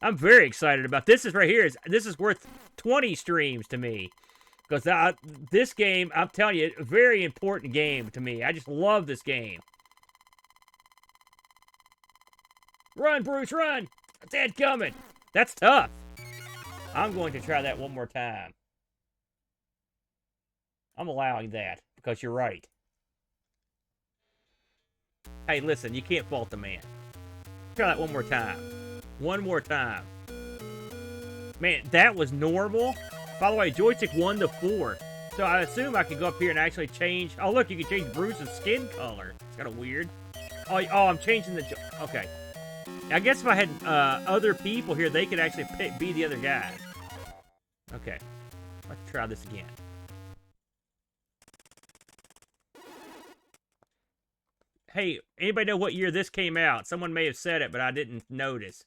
I'm very excited about this. Is right here. This is worth 20 streams to me. Because this game, I'm telling you, a very important game to me. I just love this game. Run, Bruce, run! Dadgummit! That's tough. I'm going to try that one more time. I'm allowing that, because you're right. Hey, listen, you can't fault the man. Try that one more time. One more time. Man, that was normal. By the way, joystick 1 to 4. So I assume I could go up here and actually change... Oh, look, you can change Bruce's skin color. It's kind of weird. Oh, I'm changing the... Okay. I guess if I had other people here, they could actually be the other guy. Okay. Let's try this again. Hey, anybody know what year this came out? Someone may have said it, but I didn't notice.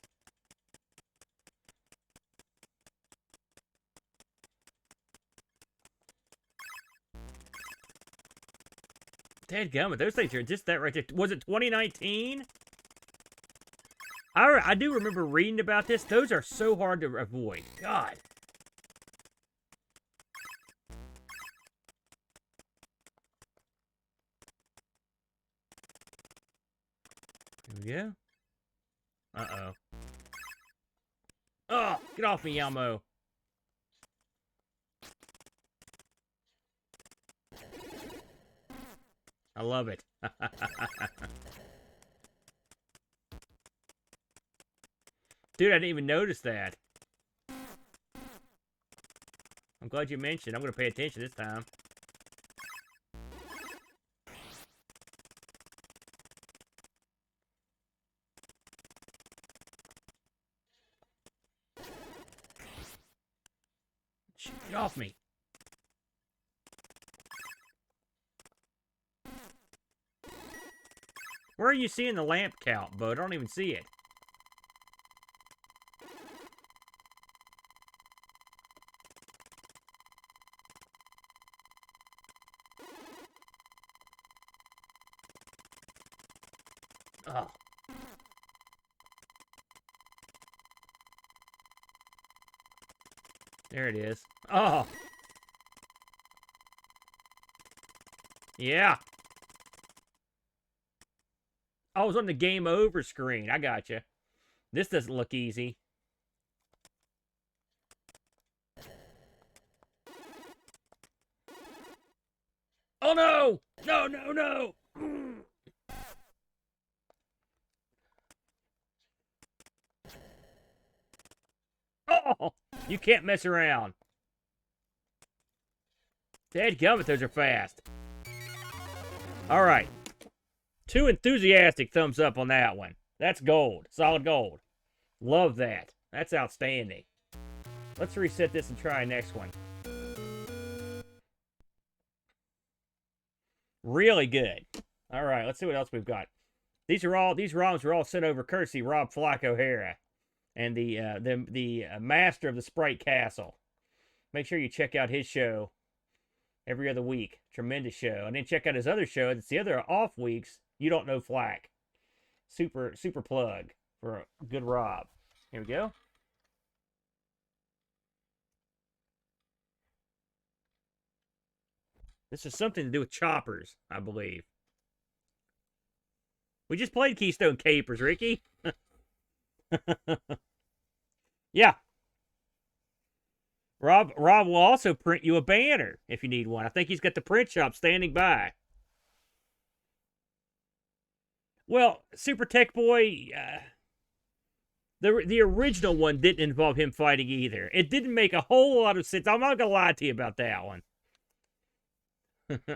Dadgummit, those things are just that right there. Was it 2019? I do remember reading about this. Those are so hard to avoid. God. There we go. Uh-oh. Oh! Get off me, Yamo. I love it. Dude, I didn't even notice that. I'm glad you mentioned. I'm going to pay attention this time. Get off me. Where are you seeing the lamp count, bud? I don't even see it. Oh. There it is. Oh. Yeah. I was on the game over screen. I got you. This doesn't look easy. Oh no! No, no, no! Oh! You can't mess around. Dadgummit, those are fast. Alright. 2 enthusiastic thumbs up on that one. That's gold. Solid gold. Love that. That's outstanding. Let's reset this and try next one. Really good. All right, let's see what else we've got. These ROMs were all sent over courtesy Rob Flock O'Hara and the master of the Sprite Castle. Make sure you check out his show every other week. Tremendous show. And then check out his other show. It's the other off weeks. You Don't Know Flack. Super plug for a good Rob. Here we go. This is something to do with choppers, I believe. We just played Keystone Kapers, Ricky. Yeah. Rob will also print you a banner if you need one. I think he's got the print shop standing by. Well, Super Tech Boy, the original one didn't involve him fighting either. It didn't make a whole lot of sense. I'm not going to lie to you about that one.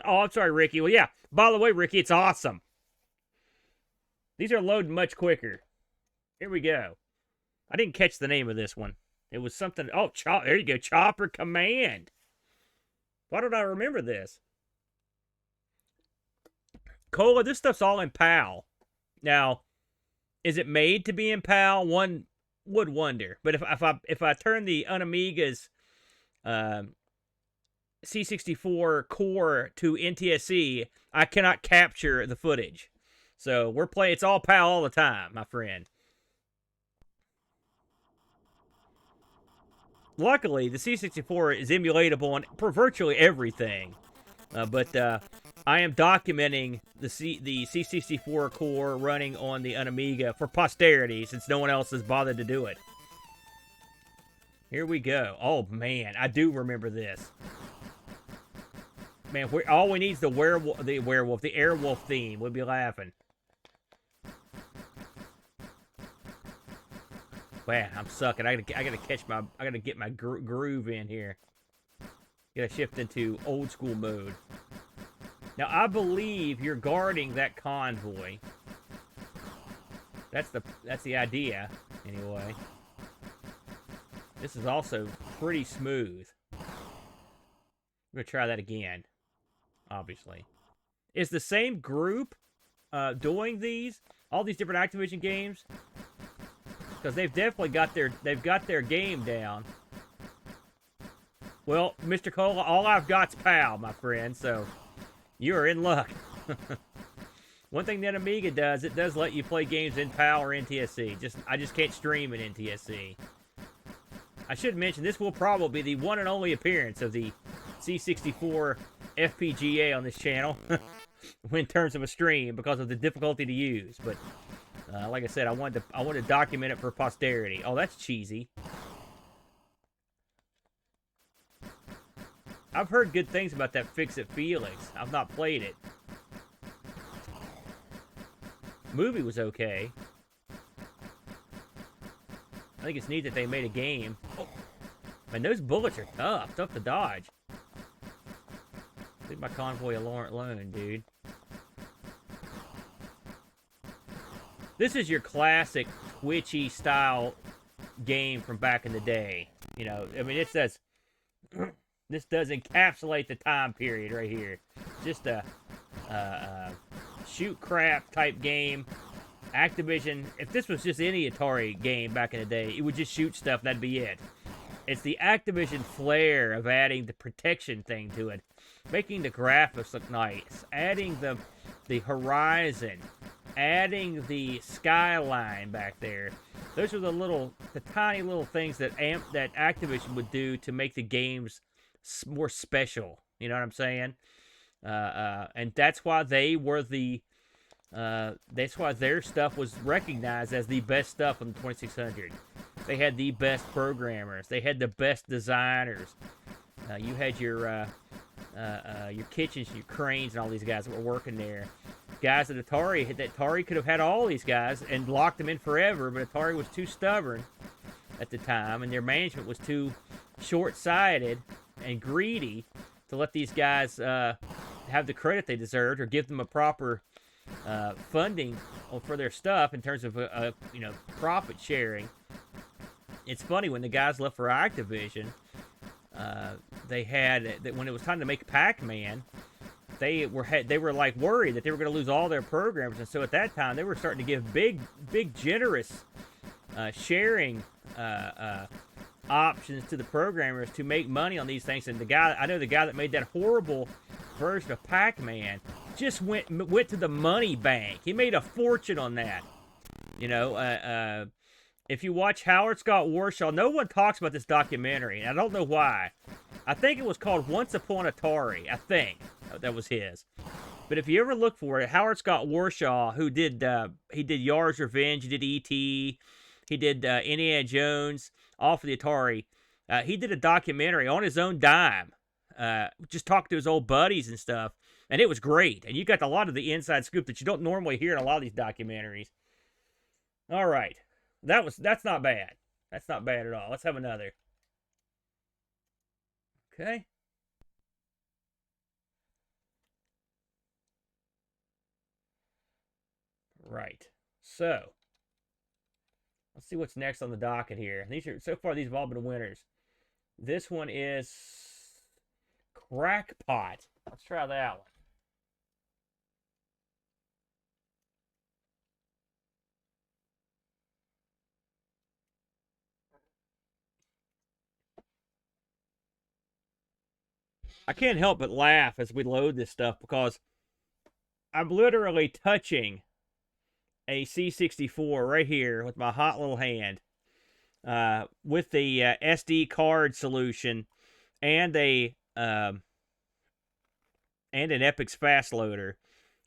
Oh, I'm sorry, Ricky. Well, yeah. By the way, Ricky, it's awesome. These are loading much quicker. Here we go. I didn't catch the name of this one. It was something... Oh, there you go. Chopper Command. Why don't I remember this? Cola, this stuff's all in PAL. Now, is it made to be in PAL? One would wonder. But if I turn the UNAMIGA's C64 core to NTSC, I cannot capture the footage. So we're playing... It's all PAL all the time, my friend. Luckily, the C64 is emulatable on virtually everything. But I am documenting the C64 core running on the UNAMIGA for posterity, since no one else has bothered to do it. Here we go. Oh, man. I do remember this. Man, all we need is the Airwolf theme. We'll be laughing. Man, I'm sucking. I gotta get my groove in here. Gotta shift into old school mode. Now, I believe you're guarding that convoy. That's the idea, anyway. This is also pretty smooth. I'm gonna try that again. Obviously, is the same group doing all these different Activision games? Because they've definitely got their game down. Well, Mr. Cola, all I've got's PAL, my friend, so you're in luck. One thing that Amiga does, it does let you play games in PAL or NTSC. I just can't stream in NTSC. I should mention, this will probably be the one and only appearance of the C64 FPGA on this channel in terms of a stream, because of the difficulty to use. But like I said, I wanted to document it for posterity. Oh, that's cheesy. I've heard good things about that Fix-it-Felix. I've not played it. Movie was okay. I think it's neat that they made a game. Oh, man, those bullets are tough to dodge. Leave my convoy alone, dude. This is your classic twitchy style game from back in the day. You know, I mean, it says this does encapsulate the time period right here. Just a shoot crap type game. Activision, if this was just any Atari game back in the day, it would just shoot stuff and that'd be it. It's the Activision flair of adding the protection thing to it, making the graphics look nice, adding the horizon, adding the skyline back there. Those are the tiny little things that Activision would do to make the games more special. You know what I'm saying? And that's why they were that's why their stuff was recognized as the best stuff on the 2600. They had the best programmers. They had the best designers. You had your kitchens, your cranes, and all these guys that were working there. Guys at Atari could have had all these guys and locked them in forever, but Atari was too stubborn at the time, and their management was too short-sighted and greedy to let these guys have the credit they deserved or give them a proper funding for their stuff in terms of profit sharing. It's funny, when the guys left for Activision, they had when it was time to make Pac-Man, they were like worried that they were going to lose all their programs, and so at that time they were starting to give big generous sharing options to the programmers to make money on these things. And I know the guy that made that horrible version of Pac-Man just went to the money bank. He made a fortune on that. You know, if you watch Howard Scott Warshaw, no one talks about this documentary, and I don't know why. I think it was called Once Upon Atari. I think that was his. But if you ever look for it, Howard Scott Warshaw, who did Yar's Revenge, he did E.T., he did Indiana Jones, all for the Atari. He did a documentary on his own dime, just talked to his old buddies and stuff, and it was great. And you got a lot of the inside scoop that you don't normally hear in a lot of these documentaries. All right, that's not bad. That's not bad at all. Let's have another. Okay. Right. So, let's see what's next on the docket here. So far, these have all been winners. This one is Crackpot. Let's try that one. I can't help but laugh as we load this stuff because I'm literally touching a C64 right here with my hot little hand, with the SD card solution and an Epix fast loader.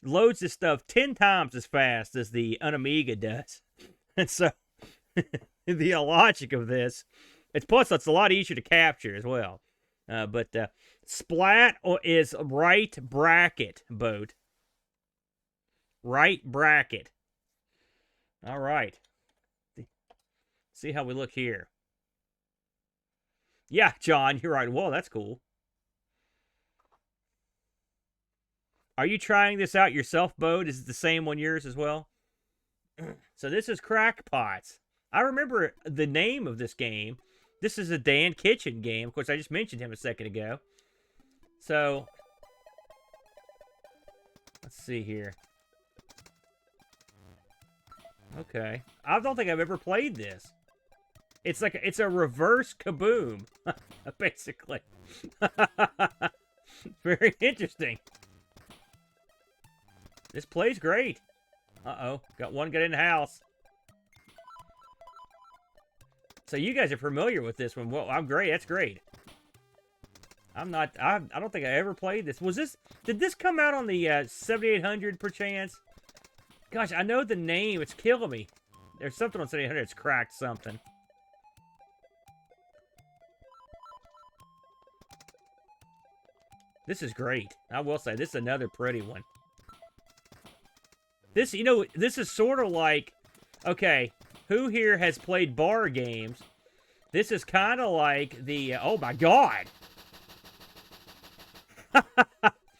Loads this stuff 10 times as fast as the UNAMIGA does. And so the logic of this, it's a lot easier to capture as well. But Splat is right bracket, boat. Right bracket. All right. See how we look here. Yeah, John, you're right. Whoa, that's cool. Are you trying this out yourself, Bode? Is it the same on yours as well? So this is Crackpots. I remember the name of this game. This is a Dan Kitchen game. Of course, I just mentioned him a second ago. So, let's see here. Okay. I don't think I've ever played this. It's a reverse Kaboom, basically. Very interesting. This plays great. Uh-oh. Got one guy in the house. So you guys are familiar with this one. Well, I'm great. That's great. I'm not... I don't think I ever played this. Did this come out on the 7800 perchance? Gosh, I know the name. It's killing me. There's something on 7800 that's cracked something. This is great. I will say, this is another pretty one. This, you know, this is sort of like, okay, who here has played bar games? This is kind of like the, oh my god!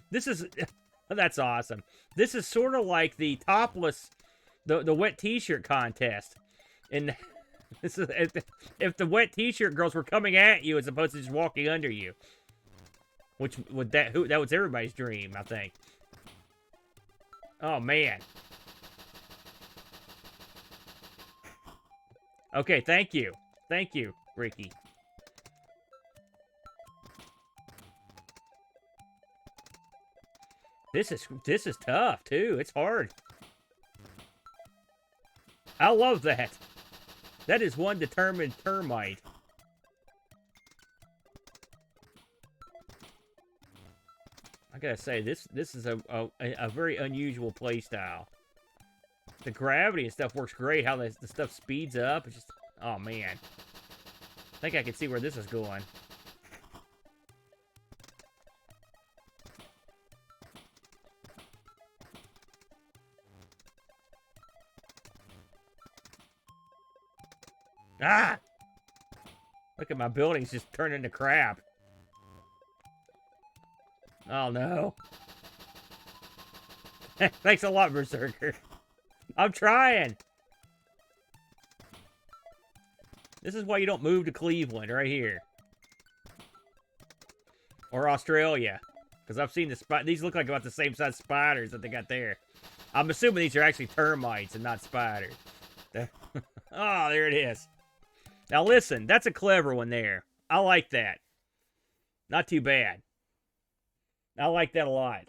This is, that's awesome. This is sort of like the topless, the wet t-shirt contest. And this is, if the wet t-shirt girls were coming at you as opposed to just walking under you. Which, would that was everybody's dream, I think. Oh, man. Okay, thank you. Thank you, Ricky. This is tough, too. It's hard. I love that. That is one determined termite. I gotta say, this is a very unusual playstyle. The gravity and stuff works great. How the stuff speeds up. It's just, oh man. I think I can see where this is going. Ah! Look at my buildings just turning to crap. Oh no. Thanks a lot, Berserker. I'm trying. This is why you don't move to Cleveland, right here. Or Australia. Because I've seen these look like about the same size spiders that they got there. I'm assuming these are actually termites and not spiders. Oh, there it is. Now listen, that's a clever one there. I like that. Not too bad. I like that a lot.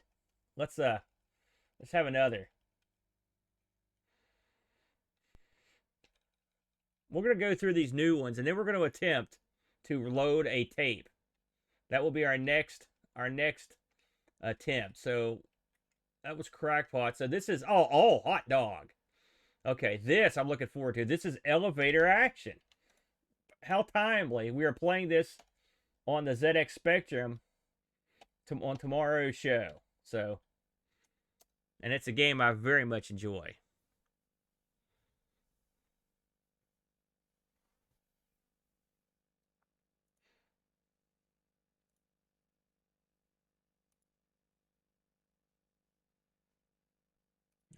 Let's have another. We're going to go through these new ones, and then we're going to attempt to load a tape. That will be our next attempt. So that was Crackpot. So this is hot dog. Okay, this I'm looking forward to. This is elevator action. How timely. We are playing this on the ZX Spectrum on tomorrow's show. So, and it's a game I very much enjoy.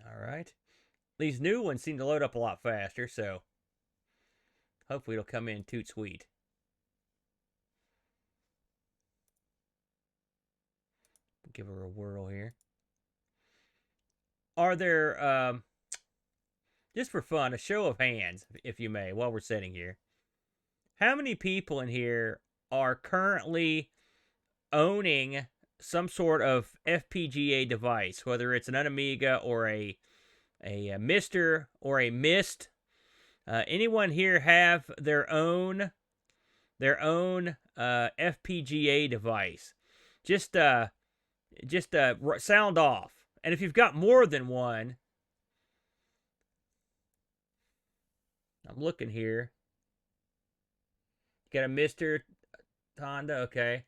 All right. These new ones seem to load up a lot faster, so hopefully it'll come in toot sweet. Give her a whirl here. Are there, just for fun, a show of hands, if you may, while we're sitting here. How many people in here are currently owning some sort of FPGA device, whether it's an UNAMIGA or a Mister or a MIST? Anyone here have their own FPGA device? Just sound off. And if you've got more than one, I'm looking here. Got a Mr. Honda, okay.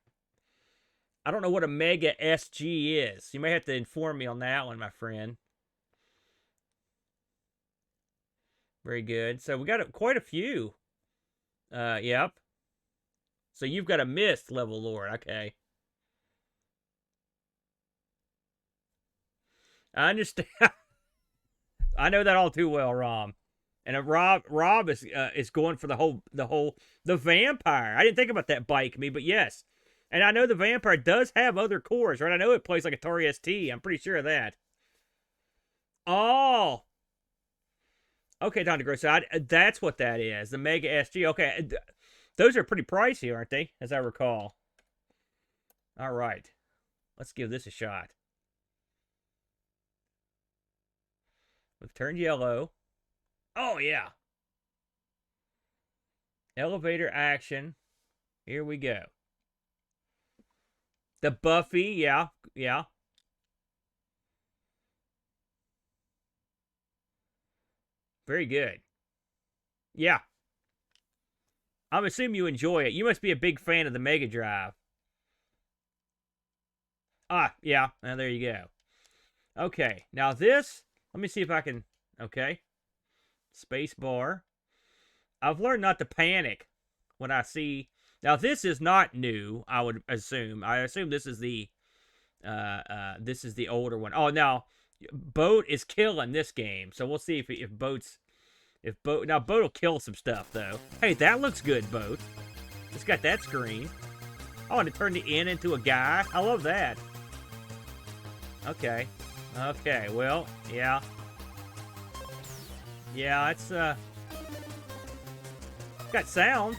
I don't know what a Mega SG is. You may have to inform me on that one, my friend. Very good. So we got quite a few. Yep. So you've got a MIST level lord, okay. I understand. I know that all too well, Rom. And Rob is going for the vampire. I didn't think about that bike me, but yes. And I know the vampire does have other cores, right? I know it plays like Atari ST. I'm pretty sure of that. Oh. Okay, Dr. Gross, that's what that is. The Mega SG. Okay. Those are pretty pricey, aren't they? As I recall. All right. Let's give this a shot. We've turned yellow. Oh, yeah. Elevator action. Here we go. The Buffy, yeah. Very good. Yeah. I'm assuming you enjoy it. You must be a big fan of the Mega Drive. Ah, yeah. Now there you go. Okay. Now this, let me see if I can, okay. Space bar. I've learned not to panic when I see, now this is not new, I would assume. I assume this is the older one. Oh, now Boat is killing this game, so we'll see if Boat's now Boat will kill some stuff though. Hey, that looks good, Boat. It's got that screen. Oh, and it turned the N into a guy. I love that. Okay. Okay, well, yeah. Yeah, it's got sound.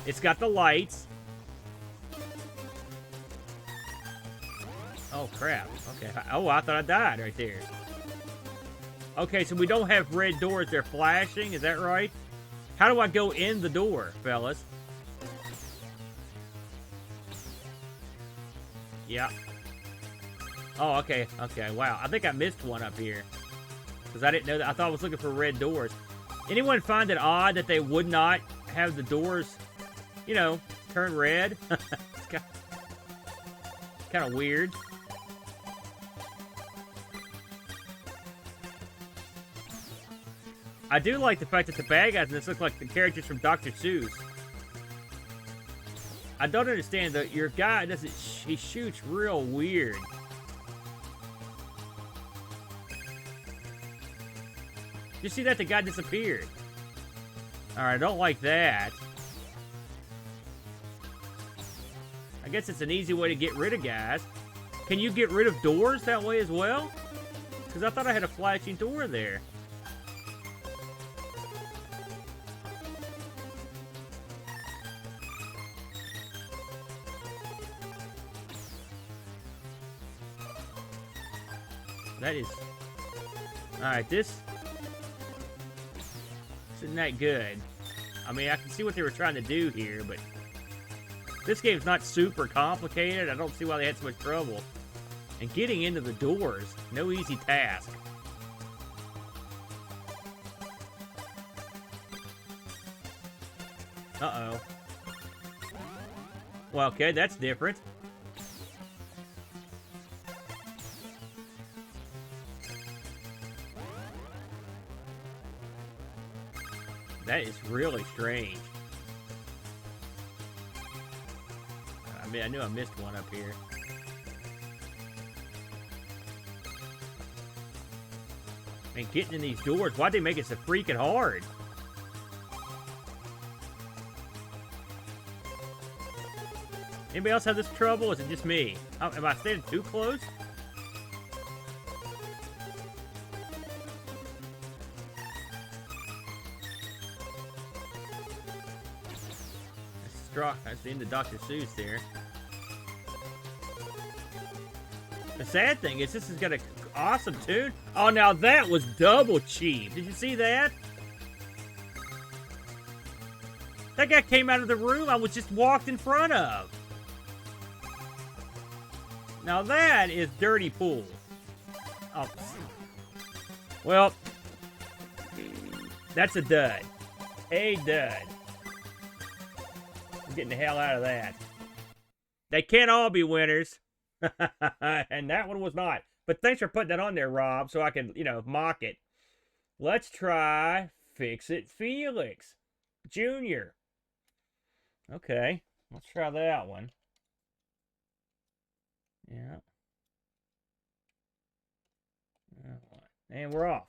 It's got the lights. Oh, crap. Okay. Oh, I thought I died right there. Okay, so we don't have red doors. They're flashing. Is that right? How do I go in the door, fellas? Yeah. Oh, okay. Okay, wow. I think I missed one up here. Because I didn't know that. I thought I was looking for red doors. Anyone find it odd that they would not have the doors, you know, turn red? It's kind of weird. I do like the fact that the bad guys in this look like the characters from Dr. Seuss. I don't understand that your guy doesn't. He shoots real weird. You see that? The guy disappeared. Alright, I don't like that. I guess it's an easy way to get rid of guys. Can you get rid of doors that way as well? Because I thought I had a flashing door there. That is... Alright, this isn't that good. I mean, I can see what they were trying to do here, but... This game's not super complicated. I don't see why they had so much trouble. And getting into the doors, no easy task. Uh-oh. Well, okay, that's different. That is really strange. I mean, I knew I missed one up here. And getting in these doors, why'd they make it so freaking hard? Anybody else have this trouble, or is it just me? Am I standing too close? That's the end of Dr. Seuss there. The sad thing is, this has got an awesome tune. Oh, now that was double cheap. Did you see that? That guy came out of the room I was just walked in front of. Now that is dirty pool. Oh. Well, that's a dud. A dud. I'm getting the hell out of that. They can't all be winners. And that one was not. But thanks for putting that on there, Rob, so I can, you know, mock it. Let's try Fix-it-Felix Jr. Okay, let's try that one. Yeah. And we're off.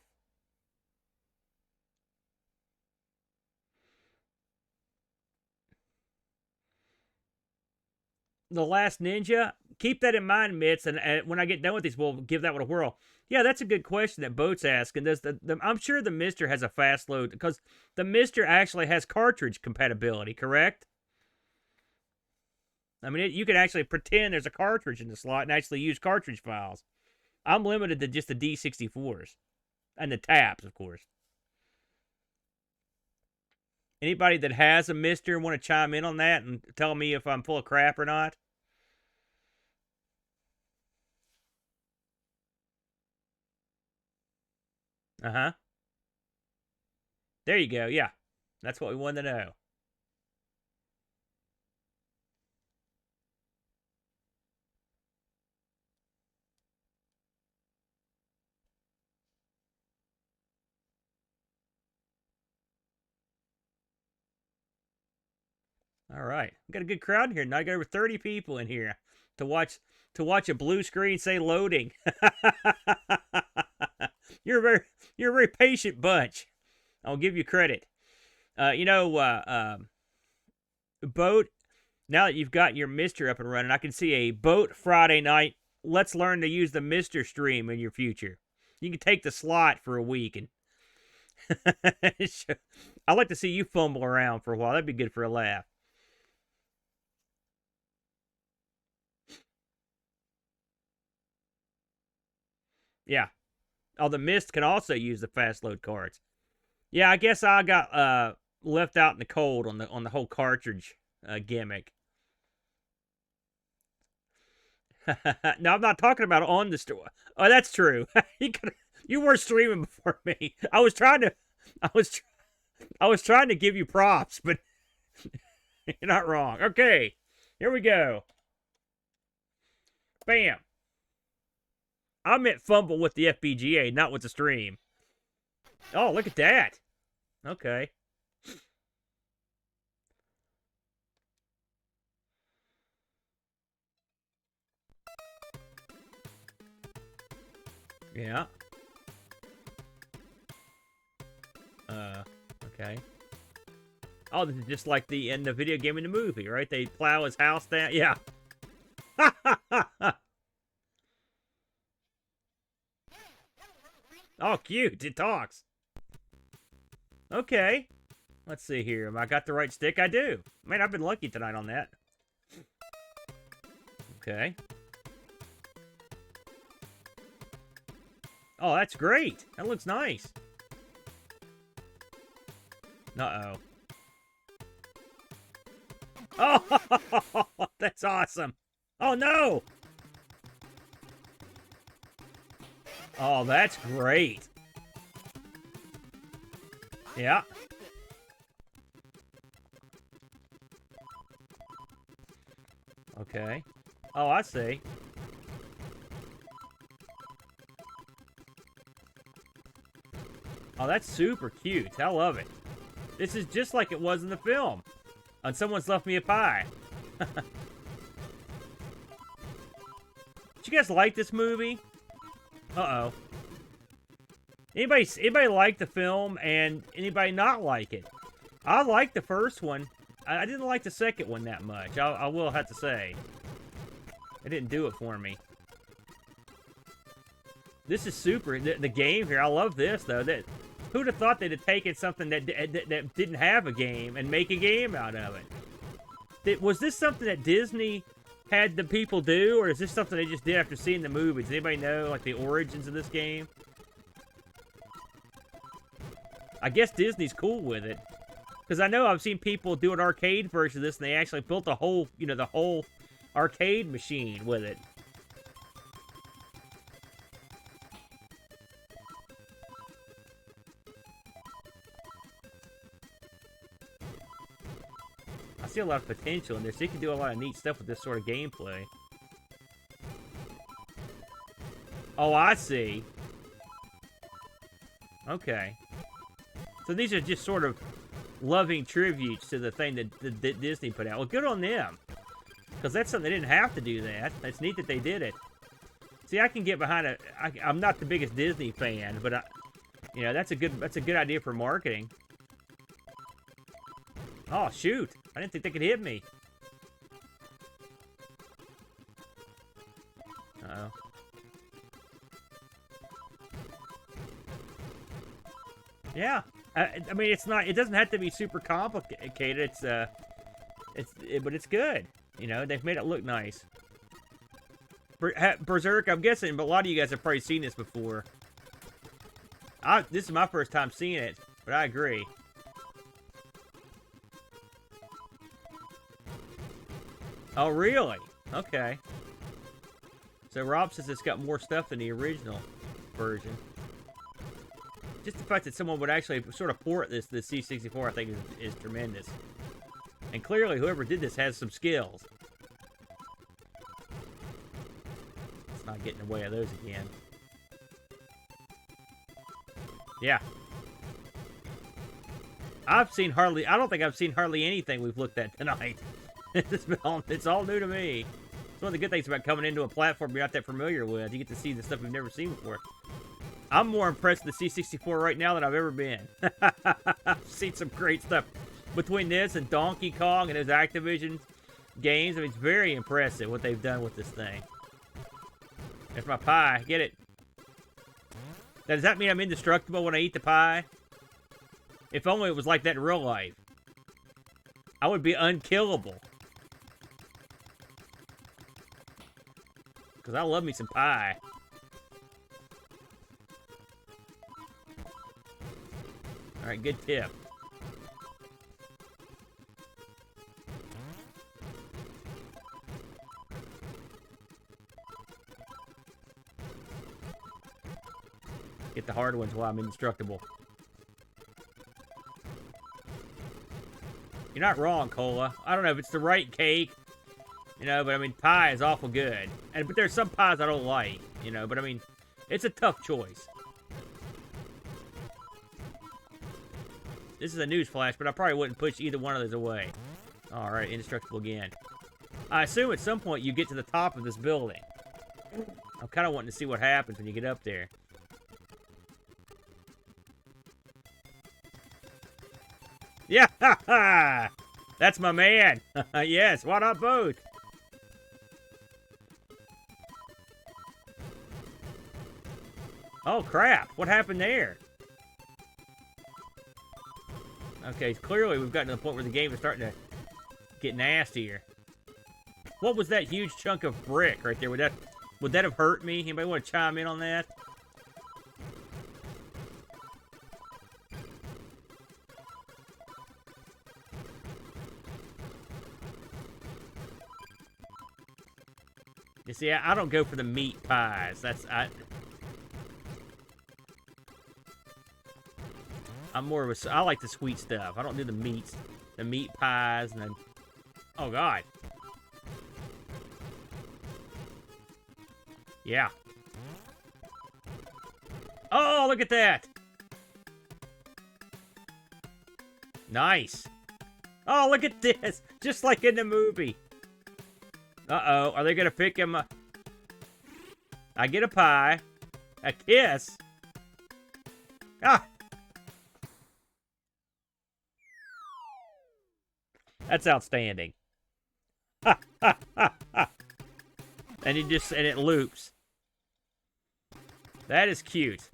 The Last Ninja. Keep that in mind, Mitts, and when I get done with these, we'll give that one a whirl. Yeah, that's a good question that Boat's asking. Does I'm sure the Mister has a fast load, because the Mister actually has cartridge compatibility, correct? I mean, you can actually pretend there's a cartridge in the slot and actually use cartridge files. I'm limited to just the D64s. And the taps, of course. Anybody that has a Mister want to chime in on that and tell me if I'm full of crap or not? Uh-huh. There you go, yeah. That's what we wanted to know. All right, we got a good crowd in here. Now I got over 30 people in here to watch a blue screen say loading. you're a very patient bunch. I'll give you credit. Boat. Now that you've got your Mister up and running, I can see a Boat Friday night. Let's learn to use the Mister stream in your future. You can take the slot for a week and. I'd like to see you fumble around for a while. That'd be good for a laugh. Yeah. Oh, the Mist can also use the fast load cards. Yeah, I guess I got left out in the cold on the whole cartridge gimmick. No, I'm not talking about on the store. Oh, that's true. You were streaming before me. I was trying to give you props, but you're not wrong. Okay, here we go. Bam. I meant fumble with the FPGA, not with the stream. Oh, look at that. Okay. Yeah. Okay. Oh, this is just like in the video game in the movie, right? They plow his house down. Yeah. Oh, cute. It talks. Okay. Let's see here. Have I got the right stick? I do. Man, I've been lucky tonight on that. Okay. Oh, that's great. That looks nice. Uh-oh. Oh, that's awesome. Oh, no. Oh, that's great. Yeah. Okay. Oh, I see. Oh, that's super cute. I love it. This is just like it was in the film. And someone's left me a pie. Did you guys like this movie? Uh-oh. Anybody like the film and anybody not like it? I liked the first one. I didn't like the second one that much. I will have to say. It didn't do it for me. This is super. The game here, I love this, though. Who'd have thought they'd have taken something that didn't have a game and make a game out of it? Was this something that Disney had the people do, or is this something they just did after seeing the movie? Does anybody know, like, the origins of this game? I guess Disney's cool with it. Because I know I've seen people do an arcade version of this, and they actually built the whole arcade machine with it. I see a lot of potential in this. You can do a lot of neat stuff with this sort of gameplay. Oh, I see. Okay. So these are just sort of loving tributes to the thing that Disney put out. Well, good on them. Because that's something they didn't have to do that. It's neat that they did it. See, I can get behind it. I'm not the biggest Disney fan, but that's a good idea for marketing. Oh, shoot. I didn't think they could hit me. Uh-oh. Yeah. I mean, it doesn't have to be super complicated. But it's good. They've made it look nice. Berserk, I'm guessing, but a lot of you guys have probably seen this before. This is my first time seeing it, but I agree. Oh, really? Okay. So Rob says it's got more stuff than the original version. Just the fact that someone would actually sort of port the C64, I think, is tremendous. And clearly, whoever did this has some skills. Let's not get in the way of those again. Yeah. I don't think I've seen hardly anything we've looked at tonight. It's all new to me. It's one of the good things about coming into a platform you're not that familiar with. You get to see the stuff you've never seen before. I'm more impressed with the C64 right now than I've ever been. I've seen some great stuff. Between this and Donkey Kong and those Activision games, I mean, it's very impressive what they've done with this thing. There's my pie. Get it. Now, does that mean I'm indestructible when I eat the pie? If only it was like that in real life. I would be unkillable. Because I love me some pie. Alright, good tip. Get the hard ones while I'm indestructible. You're not wrong, Cola. I don't know if it's the right cake, you know, but I mean, pie is awful good. But there's some pies I don't like, you know, but I mean, it's a tough choice. This is a news flash, but I probably wouldn't push either one of those away. Alright, indestructible again. I assume at some point you get to the top of this building. I'm kind of wanting to see what happens when you get up there. Yeah, ha, ha! That's my man. Yes, why not both? Oh, crap. What happened there? Okay, clearly we've gotten to the point where the game is starting to get nastier. What was that huge chunk of brick right there? Would that have hurt me? Anybody want to chime in on that? You see, I don't go for the meat pies. I'm more of a... I like the sweet stuff. I don't do the meats. The meat pies and then... Oh, God. Yeah. Oh, look at that. Nice. Oh, look at this. Just like in the movie. Uh-oh. Are they going to pick him up? I get a pie. A kiss. Ah. That's outstanding. Ha, ha, ha, ha. And it loops. That is cute.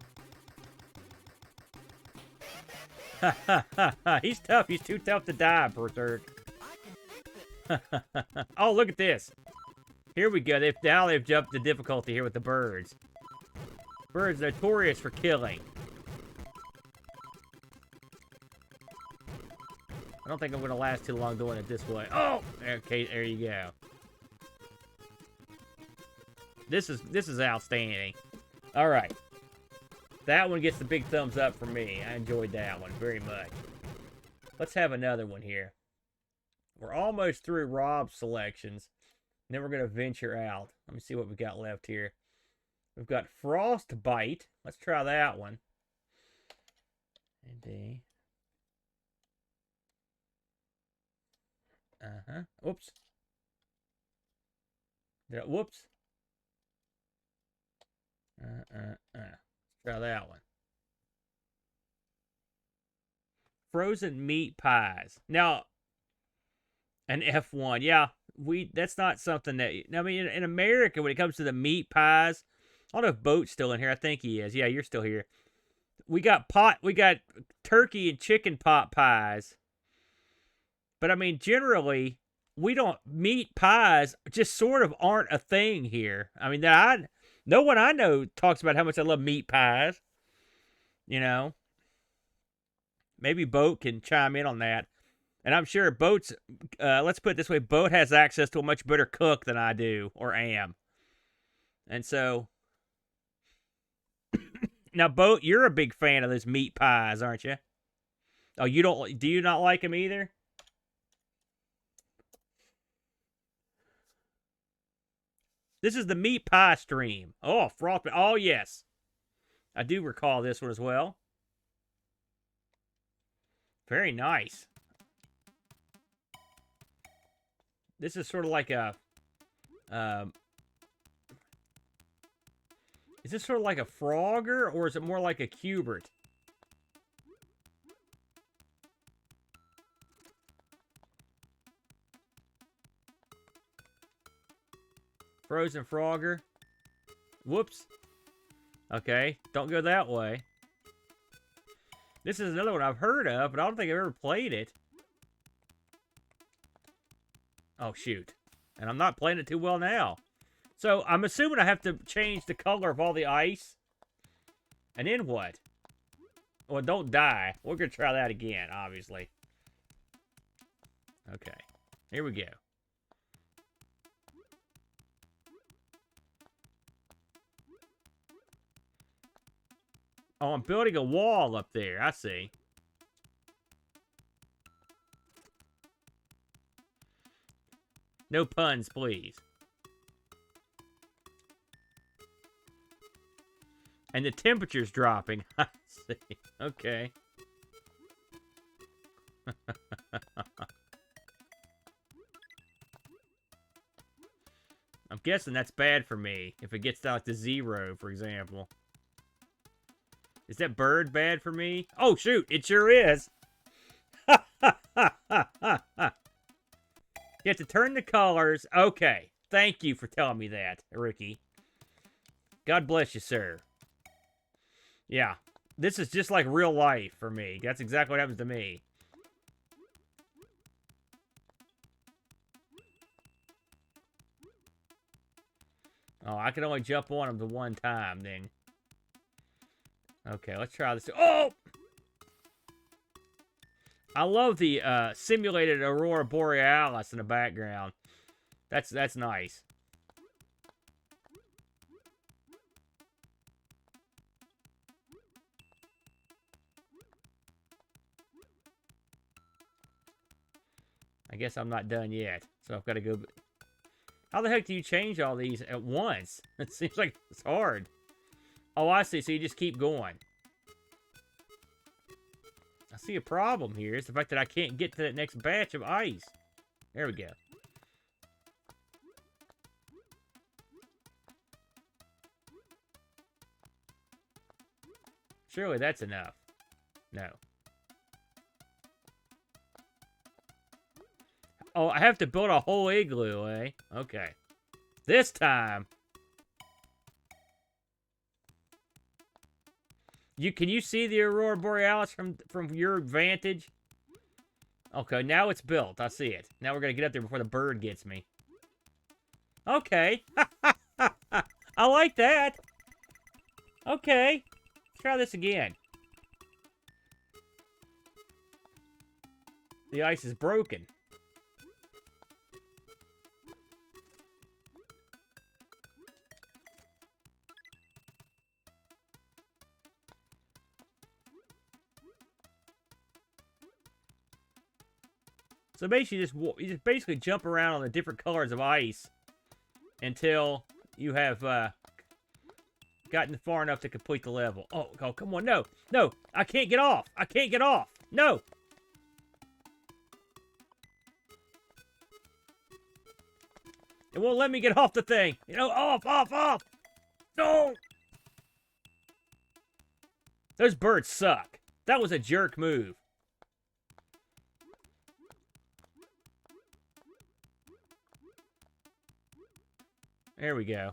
Ha, ha, ha, ha. He's tough. He's too tough to die, Berserk. Oh, look at this. Here we go. Now they've jumped the difficulty here with the birds. Birds notorious for killing. I don't think I'm going to last too long doing it this way. Oh! Okay, there you go. This is outstanding. All right. That one gets the big thumbs up for me. I enjoyed that one very much. Let's have another one here. We're almost through Rob's selections. Then we're going to venture out. Let me see what we've got left here. We've got Frostbite. Let's try that one. And Oops. Whoops. Try that one. Frozen meat pies. Now, an F1. Yeah, that's not something that... I mean, in America, when it comes to the meat pies, I don't know if Boat's still in here. I think he is. Yeah, you're still here. We got turkey and chicken pot pies. But I mean, generally, meat pies just sort of aren't a thing here. I mean, no one I know talks about how much I love meat pies. You know? Maybe Boat can chime in on that. And I'm sure Boat's, let's put it this way, Boat has access to a much better cook than I do, or am. And so, now Boat, you're a big fan of those meat pies, aren't you? Oh, do you not like them either? This is the meat pie stream. Oh, Frostbite. Oh, yes. I do recall this one as well. Very nice. This is sort of like a... is this sort of like a Frogger, or is it more like a Cubert? Frozen Frogger. Whoops. Okay, don't go that way. This is another one I've heard of, but I don't think I've ever played it. Oh, shoot. And I'm not playing it too well now. So, I'm assuming I have to change the color of all the ice. And then what? Well, don't die. We're going to try that again, obviously. Okay. Here we go. Oh, I'm building a wall up there. I see. No puns, please. And the temperature's dropping. I see. Okay. I'm guessing that's bad for me. If it gets down to 0, for example. Is that bird bad for me? Oh, shoot. It sure is. You have to turn the colors. Okay. Thank you for telling me that, Ricky. God bless you, sir. Yeah. This is just like real life for me. That's exactly what happens to me. Oh, I can only jump on them the one time, then. Okay, let's try this. Oh! I love the simulated Aurora Borealis in the background. That's nice. I guess I'm not done yet, so I've got to go. How the heck do you change all these at once? It seems like it's hard. Oh, I see. So you just keep going. I see a problem here. It's the fact that I can't get to that next batch of ice. There we go. Surely that's enough. No. Oh, I have to build a whole igloo, eh? Okay. This time. Can you see the Aurora Borealis from your vantage? Okay, now it's built. I see it. Now we're going to get up there before the bird gets me. Okay. I like that. Okay. Let's try this again. The ice is broken. So basically, you just basically jump around on the different colors of ice until you have gotten far enough to complete the level. Oh, come on, no, I can't get off. I can't get off. No. It won't let me get off the thing. You know, off. No. Those birds suck. That was a jerk move. There we go.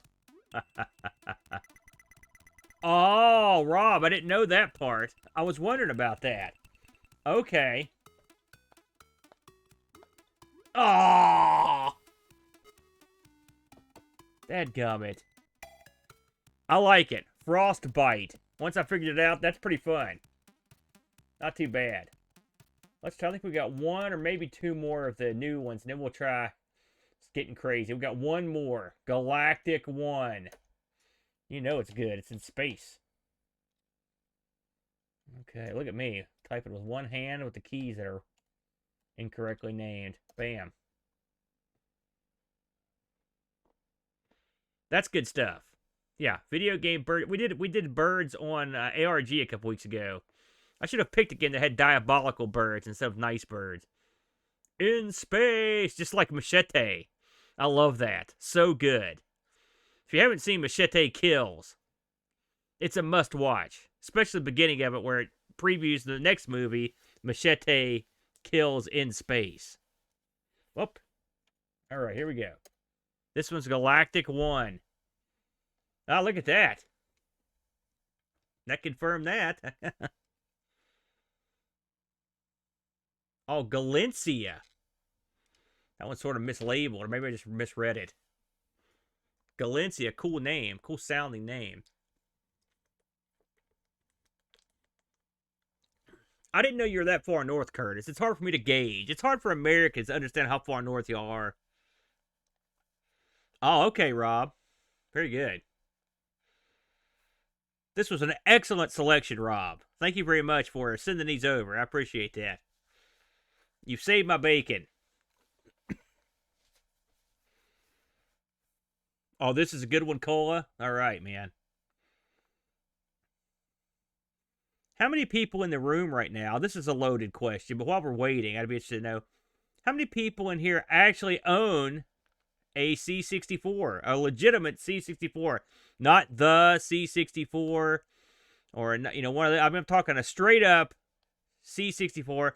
Oh, Rob, I didn't know that part. I was wondering about that. Okay. Oh! Dadgummit. I like it. Frostbite. Once I figured it out, that's pretty fun. Not too bad. Let's try. I think we got one or maybe two more of the new ones, and then we'll try. It's getting crazy. We got one more. Galactic 1. You know it's good. It's in space. Okay, look at me. Typing with one hand with the keys that are incorrectly named. Bam. That's good stuff. Yeah, video game bird. We did birds on ARG a couple weeks ago, I should have picked a game that had diabolical birds instead of nice birds. In space, just like Machete. I love that. So good. If you haven't seen Machete Kills, it's a must-watch. Especially the beginning of it where it previews the next movie, Machete Kills in Space. Whoop. All right, here we go. This one's Galactic 1. Oh, look at that. That confirmed that. Oh, Galencia. That one's sort of mislabeled, or maybe I just misread it. Galencia, cool name. Cool sounding name. I didn't know you were that far north, Curtis. It's hard for me to gauge. It's hard for Americans to understand how far north you are. Oh, okay, Rob. Very good. This was an excellent selection, Rob. Thank you very much for sending these over. I appreciate that. You've saved my bacon. Oh, this is a good one, Cola? All right, man. How many people in the room right now, this is a loaded question, but while we're waiting, I'd be interested to know, how many people in here actually own a C64, a legitimate C64, not the C64, or, you know, one of the, I'm talking a straight up C64.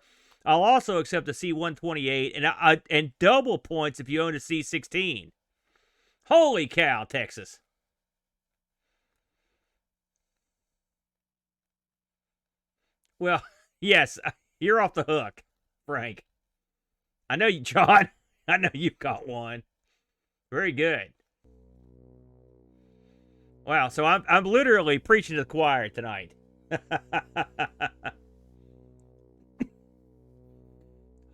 I'll also accept a C128, and double points if you own a C16. Holy cow, Texas. Well, yes, you're off the hook, Frank. I know you, John. I know you've got one. Very good. Wow, so I'm literally preaching to the choir tonight.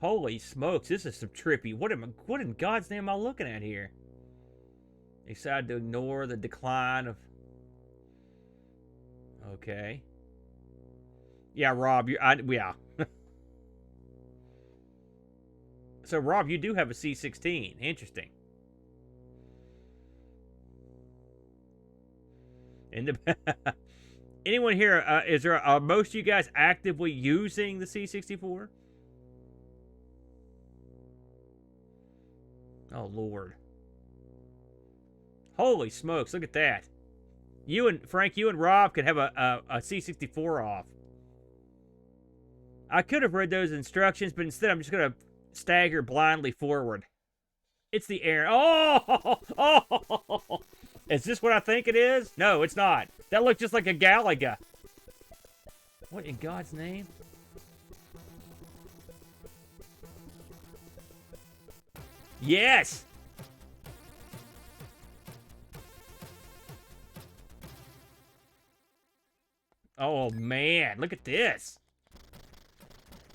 Holy smokes, this is some trippy. What in God's name am I looking at here? They decided to ignore the decline of... Okay. Yeah, Rob, yeah. So, Rob, you do have a C16. Interesting. Anyone here, are most of you guys actively using the C64? Oh, Lord. Holy smokes, look at that. Frank, you and Rob could have a C64 off. I could have read those instructions, but instead I'm just going to stagger blindly forward. It's the air. Oh! Oh! Is this what I think it is? No, it's not. That looked just like a Galaga. What in God's name? Yes! Oh, man. Look at this.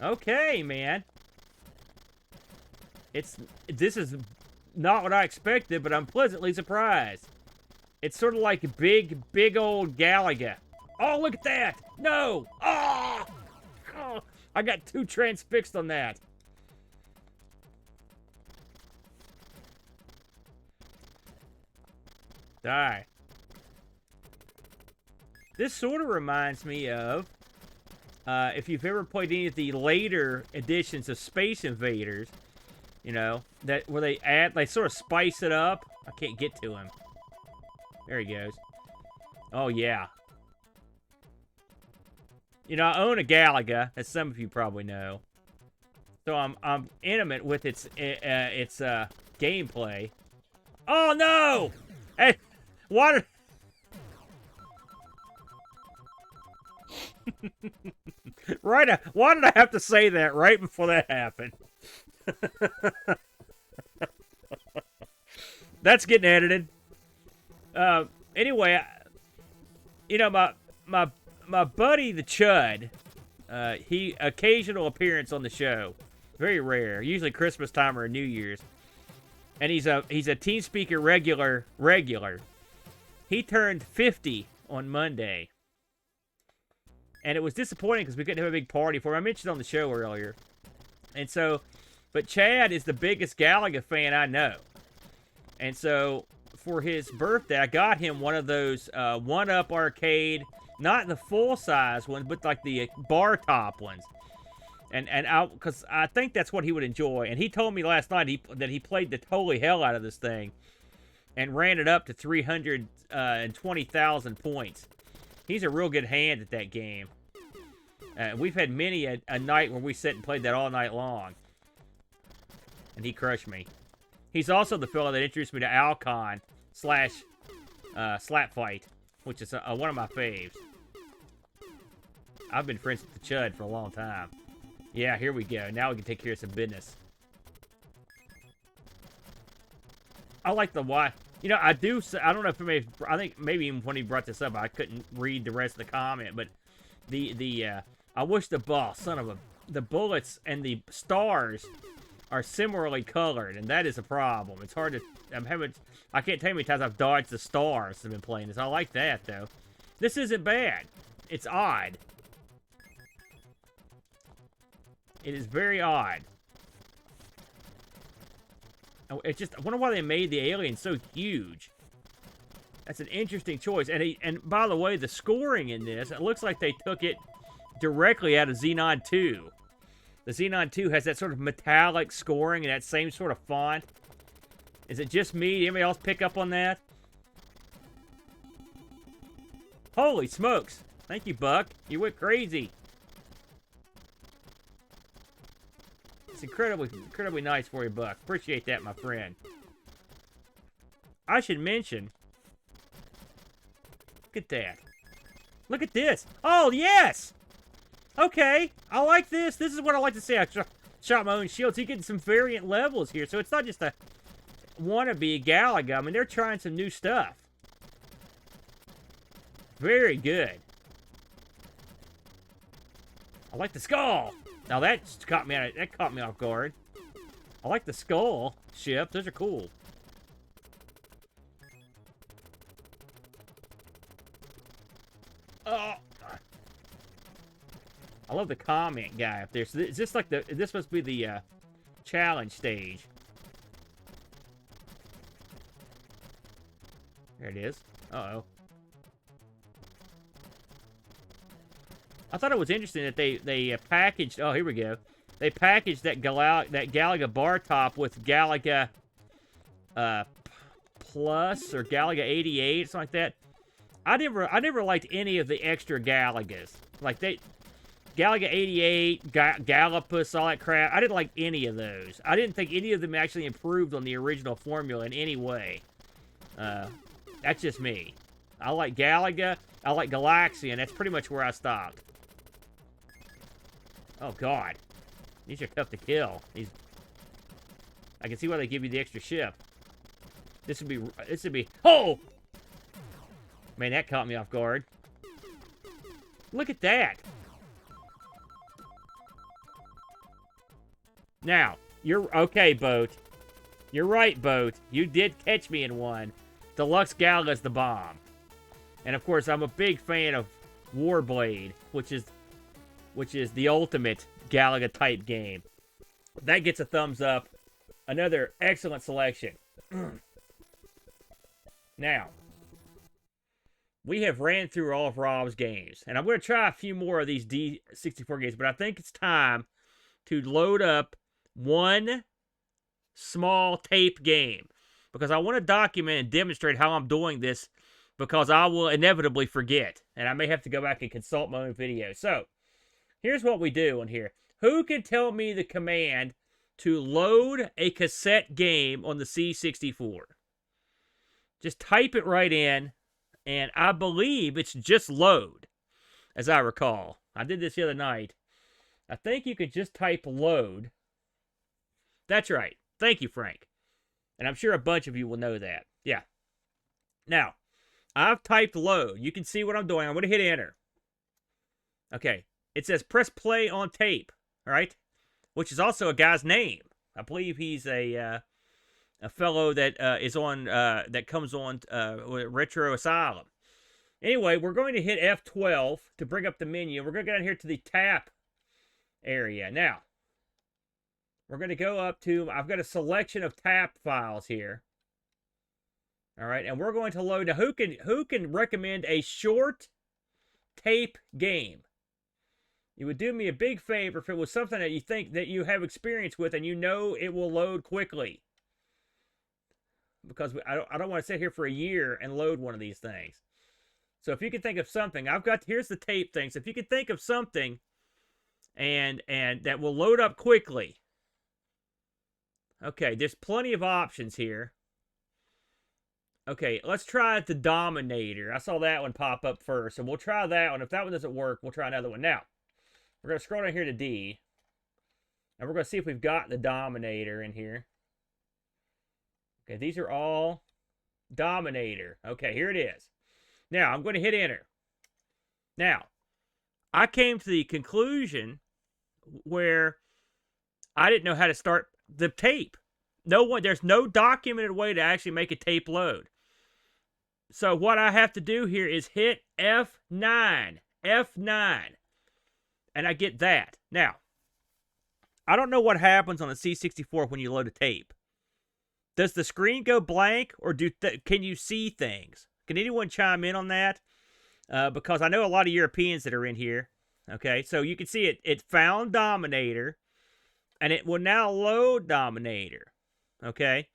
Okay, man. This is not what I expected, but I'm pleasantly surprised. It's sort of like a big old Galaga. Oh, look at that! No! Oh! Oh! I got too transfixed on that. Die. This sort of reminds me of, if you've ever played any of the later editions of Space Invaders, you know, where they sort of spice it up. I can't get to him. There he goes. Oh, yeah. You know, I own a Galaga, as some of you probably know. So I'm intimate with its gameplay. Oh, no! Hey, why why did I have to say that right before that happened? That's getting edited. Anyway, you know, my buddy the Chud, he occasional appearance on the show, very rare, usually Christmas time or New Year's, and he's a TeamSpeaker regular. He turned 50 on Monday, and it was disappointing because we couldn't have a big party for him. I mentioned on the show earlier, and so, but Chad is the biggest Galaga fan I know, and so for his birthday, I got him one of those 1-Up Arcade Not the full-size ones, but like the bar top ones. And because I think that's what he would enjoy. And he told me last night that he played the holy hell out of this thing and ran it up to 320,000 points. He's a real good hand at that game. We've had many a night where we sat and played that all night long. And he crushed me. He's also the fellow that introduced me to Alcon / Slap Fight, which is one of my faves. I've been friends with the Chud for a long time. Yeah, here we go. Now we can take care of some business. I like the why. You know, I don't know if I think maybe even when he brought this up, I couldn't read the rest of the comment, but I wish the bullets and the stars are similarly colored, and that is a problem. It's hard to, I can't tell you how many times I've dodged the stars since I've been playing this. I like that, though. This isn't bad. It's odd. It is very odd. Oh, it's just, I wonder why they made the alien so huge. That's an interesting choice. And by the way, the scoring in this, it looks like they took it directly out of Xenon 2. The Xenon 2 has that sort of metallic scoring and that same sort of font. Is it just me? Did anybody else pick up on that? Holy smokes. Thank you, Buck. You went crazy. It's incredibly nice for you, Buck. Appreciate that, my friend. I should mention... Look at that. Look at this. Oh, yes! Okay, I like this. This is what I like to see. I shot my own shields. You're getting some variant levels here. So it's not just a wannabe Galaga. I mean, they're trying some new stuff. Very good. I like the skull. Now that caught me off guard. I like the skull ship. Those are cool. Oh. I love the comment guy up there. So is this like this must be the challenge stage. There it is. Uh-oh. I thought it was interesting that they packaged... Oh, here we go. They packaged that Galaga bar top with Galaga Plus or Galaga 88, something like that. I never liked any of the extra Galagas. Like Galaga 88, Galapus, all that crap. I didn't like any of those. I didn't think any of them actually improved on the original formula in any way. That's just me. I like Galaga. I like Galaxian. That's pretty much where I stopped. Oh, God. These are tough to kill. I can see why they give you the extra ship. This would be... Oh! Man, that caught me off guard. Look at that. Now, you're... Okay, Boat. You're right, Boat. You did catch me in one. Deluxe Galaga's the bomb. And, of course, I'm a big fan of Warblade, which is the ultimate Galaga-type game. That gets a thumbs up. Another excellent selection. Now, we have ran through all of Rob's games, and I'm going to try a few more of these D64 games, but I think it's time to load up one small tape game, because I want to document and demonstrate how I'm doing this, because I will inevitably forget, and I may have to go back and consult my own video. So, here's what we do on here. Who can tell me the command to load a cassette game on the C64? Just type it right in, and I believe it's just load, as I recall. I did this the other night. I think you could just type load. That's right. Thank you, Frank. And I'm sure a bunch of you will know that. Yeah. Now, I've typed load. You can see what I'm doing. I'm going to hit enter. Okay. It says press play on tape. All right. Which is also a guy's name. I believe he's a fellow that is on that comes on Retro Asylum. Anyway, we're going to hit F12 to bring up the menu. We're going to go down here to the tap area. Now, we're going to go up to, I've got a selection of tap files here. All right, and we're going to load. Now, who can recommend a short tape game. You would do me a big favor if it was something that you think that you have experience with and you know it will load quickly. Because I don't want to sit here for a year and load one of these things. So if you can think of something, here's the tape thing. So if you can think of something and that will load up quickly. Okay, there's plenty of options here. Okay, let's try the Dominator. I saw that one pop up first, and we'll try that one. If that one doesn't work, we'll try another one. Now, we're going to scroll down here to D, and we're going to see if we've got the Dominator in here. Okay, these are all Dominator. Okay, here it is. Now, I'm going to hit enter. Now, I came to the conclusion where I didn't know how to start the tape. There's no documented way to actually make a tape load. So what I have to do here is hit F9. F9. And I get that. Now, I don't know what happens on the C64 when you load a tape. Does the screen go blank, or can you see things? Can anyone chime in on that? Because I know a lot of Europeans that are in here. Okay, so you can see it found Dominator, and it will now load Dominator. Okay,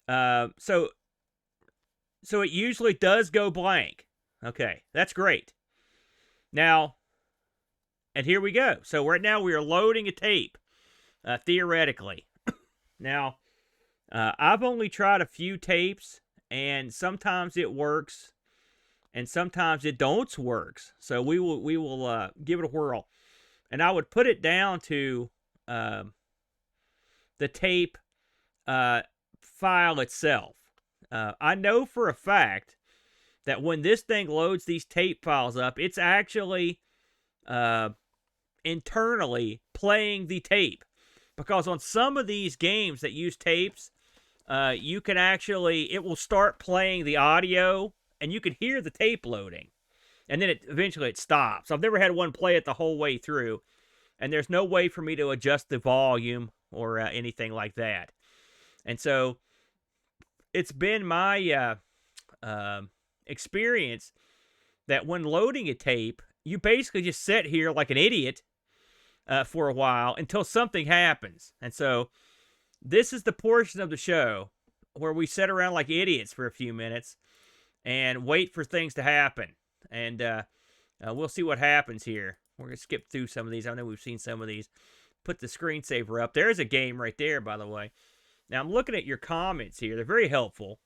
so it usually does go blank. Okay, that's great. Now, and here we go. So right now we are loading a tape, theoretically. Now, I've only tried a few tapes, and sometimes it works, and sometimes it don't works. So we will give it a whirl, and I would put it down to the tape file itself. I know for a fact that when this thing loads these tape files up, it's actually internally playing the tape. Because on some of these games that use tapes, you can it will start playing the audio, and you can hear the tape loading. And then eventually it stops. I've never had one play it the whole way through, and there's no way for me to adjust the volume or anything like that. And so it's been my experience that when loading a tape, you basically just sit here like an idiot for a while until something happens. And so this is the portion of the show where we sit around like idiots for a few minutes and wait for things to happen. And we'll see what happens here. We're going to skip through some of these. I know we've seen some of these. Put the screensaver up. There's a game right there, by the way. Now, I'm looking at your comments here. They're very helpful.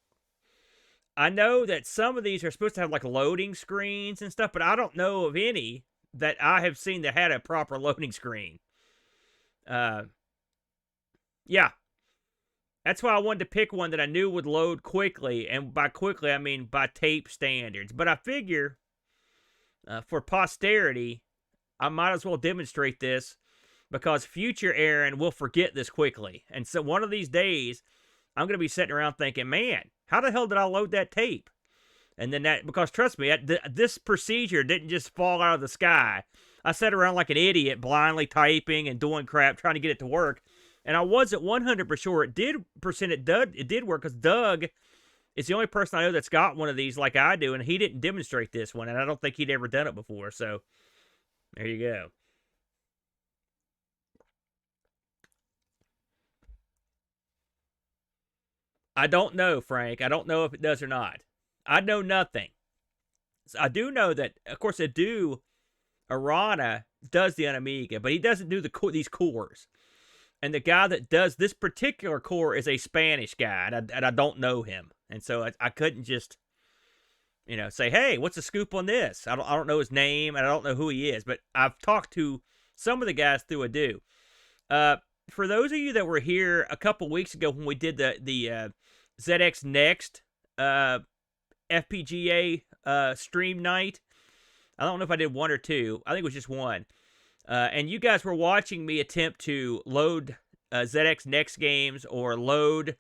I know that some of these are supposed to have like loading screens and stuff, but I don't know of any that I have seen that had a proper loading screen. Yeah. That's why I wanted to pick one that I knew would load quickly. And by quickly, I mean by tape standards. But I figure for posterity, I might as well demonstrate this, because future Aaron will forget this quickly. And so one of these days, I'm going to be sitting around thinking, man, how the hell did I load that tape? And then because trust me, this procedure didn't just fall out of the sky. I sat around like an idiot, blindly typing and doing crap, trying to get it to work. And I wasn't 100% sure it did work, because Doug is the only person I know that's got one of these like I do, and he didn't demonstrate this one, and I don't think he'd ever done it before. So there you go. I don't know, Frank. I don't know if it does or not. I know nothing. So I do know that, of course, Arana does the UNAMIGA, but he doesn't do these cores. And the guy that does this particular core is a Spanish guy, and I don't know him. And so I couldn't just, say, hey, what's the scoop on this? I don't know his name, and I don't know who he is. But I've talked to some of the guys through Ado. For those of you that were here a couple weeks ago when we did the ZX Next FPGA stream night, I don't know if I did one or two. I think it was just one. And you guys were watching me attempt to load ZX Next games, or load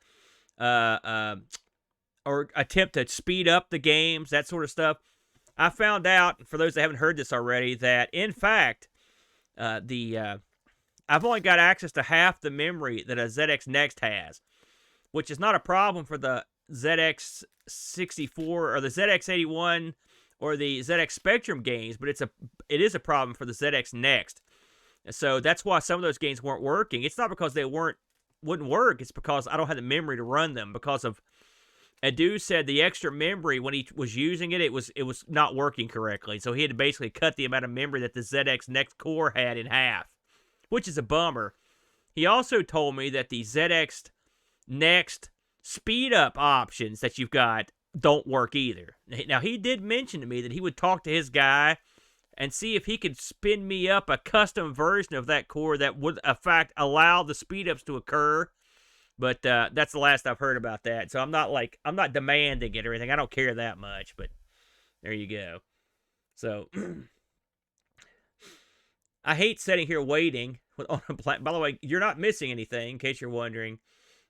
or attempt to speed up the games, that sort of stuff. I found out, for those that haven't heard this already, that in fact, I've only got access to half the memory that a ZX Next has, which is not a problem for the ZX64 or the ZX81 or the ZX Spectrum games, but it is a problem for the ZX Next. So that's why some of those games weren't working. It's not because they wouldn't work. It's because I don't have the memory to run them. Because of a dude said the extra memory when he was using it, it was not working correctly. So he had to basically cut the amount of memory that the ZX Next core had in half, which is a bummer. He also told me that the ZX Next speed up options that you've got don't work either. Now, he did mention to me that he would talk to his guy and see if he could spin me up a custom version of that core that would, in fact, allow the speed ups to occur. But that's the last I've heard about that. So I'm not demanding it or anything. I don't care that much. But there you go. So I hate sitting here waiting on a blank. By the way, you're not missing anything, in case you're wondering.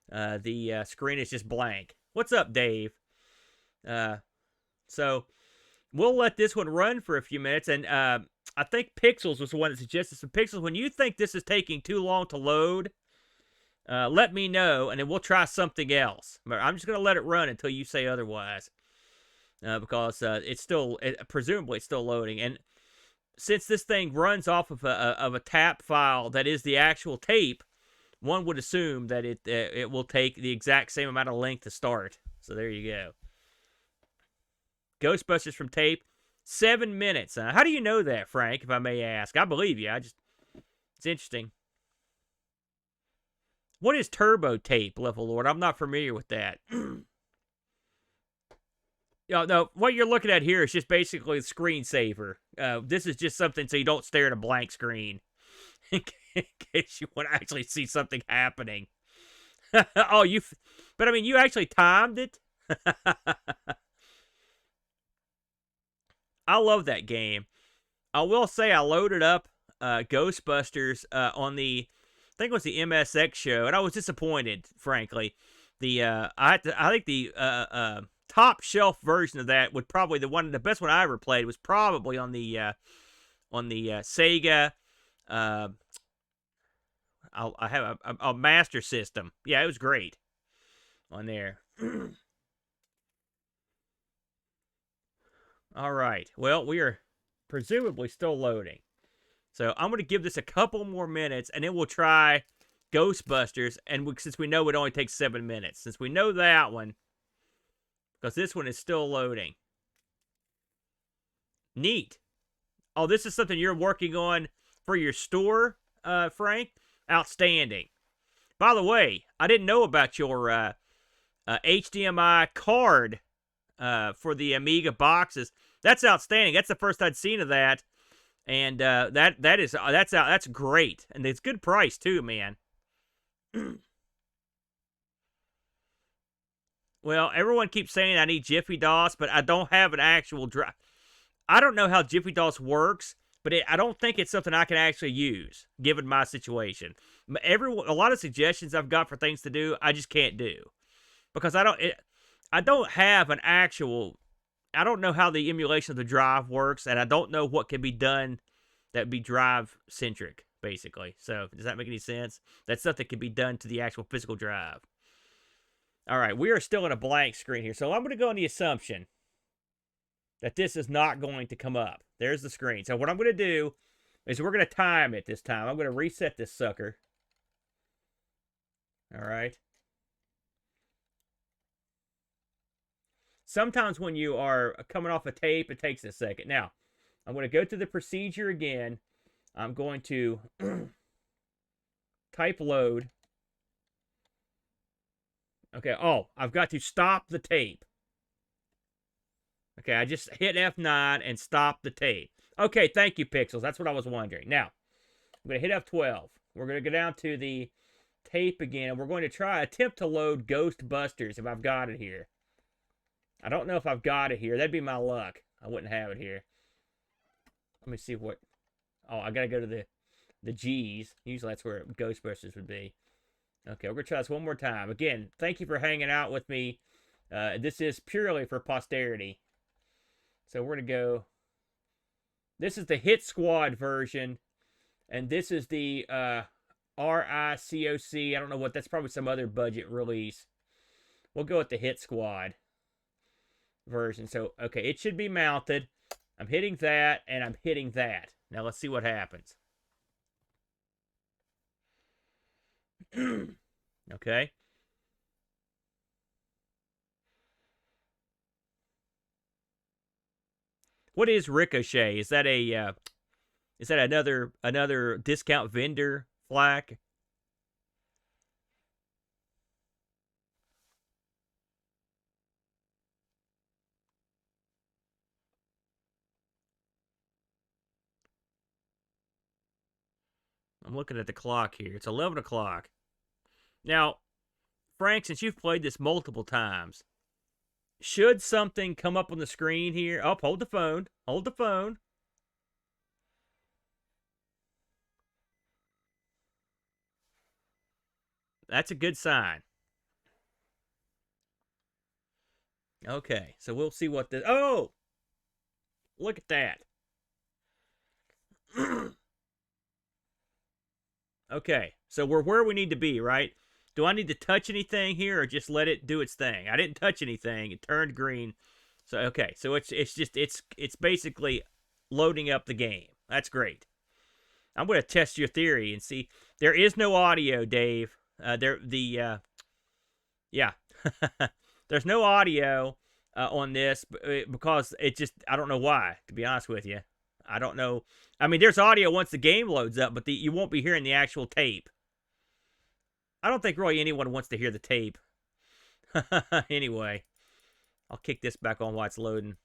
The screen is just blank. What's up, Dave? So we'll let this one run for a few minutes, and I think Pixels was the one that suggested. So Pixels, when you think this is taking too long to load, let me know, and then we'll try something else. But I'm just going to let it run until you say otherwise, because presumably it's still loading. And since this thing runs off of a tap file that is the actual tape, one would assume that it will take the exact same amount of length to start. So there you go. Ghostbusters from tape, 7 minutes. How do you know that, Frank, if I may ask? I believe you. It's interesting. What is turbo tape, Level Lord? I'm not familiar with that. No, what you're looking at here is just basically a screensaver. This is just something so you don't stare at a blank screen. In case you want to actually see something happening. But I mean, you actually timed it? I love that game. I will say I loaded up Ghostbusters on the, I think it was the MSX show, and I was disappointed, frankly. I think the top shelf version of that would probably the best one I ever played was probably on the Sega. I have a Master System. Yeah, it was great on there. All right. Well, we are presumably still loading. So I'm going to give this a couple more minutes, and then we'll try Ghostbusters. And since we know it only takes 7 minutes, since we know that one, because this one is still loading. Neat. Oh, this is something you're working on for your store, Frank? Outstanding. By the way, I didn't know about your HDMI card for the Amiga boxes. That's outstanding. That's the first I'd seen of that, and that's great, and it's good price too, man. Well, everyone keeps saying I need Jiffy DOS, but I don't have an actual drive. I don't know how Jiffy DOS works, but I don't think it's something I can actually use, given my situation. A lot of suggestions I've got for things to do, I just can't do. Because I don't have an actual, I don't know how the emulation of the drive works, and I don't know what can be done that would be drive-centric, basically. So, does that make any sense? That's stuff that can be done to the actual physical drive. All right, we are still in a blank screen here, so I'm going to go on the assumption that this is not going to come up. There's the screen. So what I'm going to do is we're going to time it this time. I'm going to reset this sucker. All right. Sometimes when you are coming off a tape, it takes a second. Now, I'm going to go to the procedure again. I'm going to type load. Okay, I've got to stop the tape. Okay, I just hit F9 and stop the tape. Okay, thank you, Pixels. That's what I was wondering. Now, I'm going to hit F12. We're going to go down to the tape again, and we're going to attempt to load Ghostbusters if I've got it here. I don't know if I've got it here. That'd be my luck. I wouldn't have it here. Let me see what... Oh, I got to go to the G's. Usually that's where Ghostbusters would be. Okay, we're going to try this one more time. Again, thank you for hanging out with me. This is purely for posterity. So we're going to go... This is the Hit Squad version. And this is the RICOC. I don't know what... That's probably some other budget release. We'll go with the Hit Squad version. So, okay, it should be mounted. I'm hitting that, and I'm hitting that. Now let's see what happens. Okay. What is Ricochet? Is that another discount vendor flag? I'm looking at the clock here. It's 11 o'clock. Now, Frank, since you've played this multiple times, should something come up on the screen here? Oh, hold the phone. Hold the phone. That's a good sign. Okay, so we'll see what this... Oh! Look at that. Okay, so we're where we need to be, right? Do I need to touch anything here or just let it do its thing? I didn't touch anything. It turned green. So okay, so it's basically loading up the game. That's great. I'm going to test your theory and see. There is no audio, Dave. Yeah. There's no audio on this because it just, I don't know why, to be honest with you. I don't know. I mean, there's audio once the game loads up, but you won't be hearing the actual tape. I don't think really anyone wants to hear the tape. Anyway, I'll kick this back on while it's loading.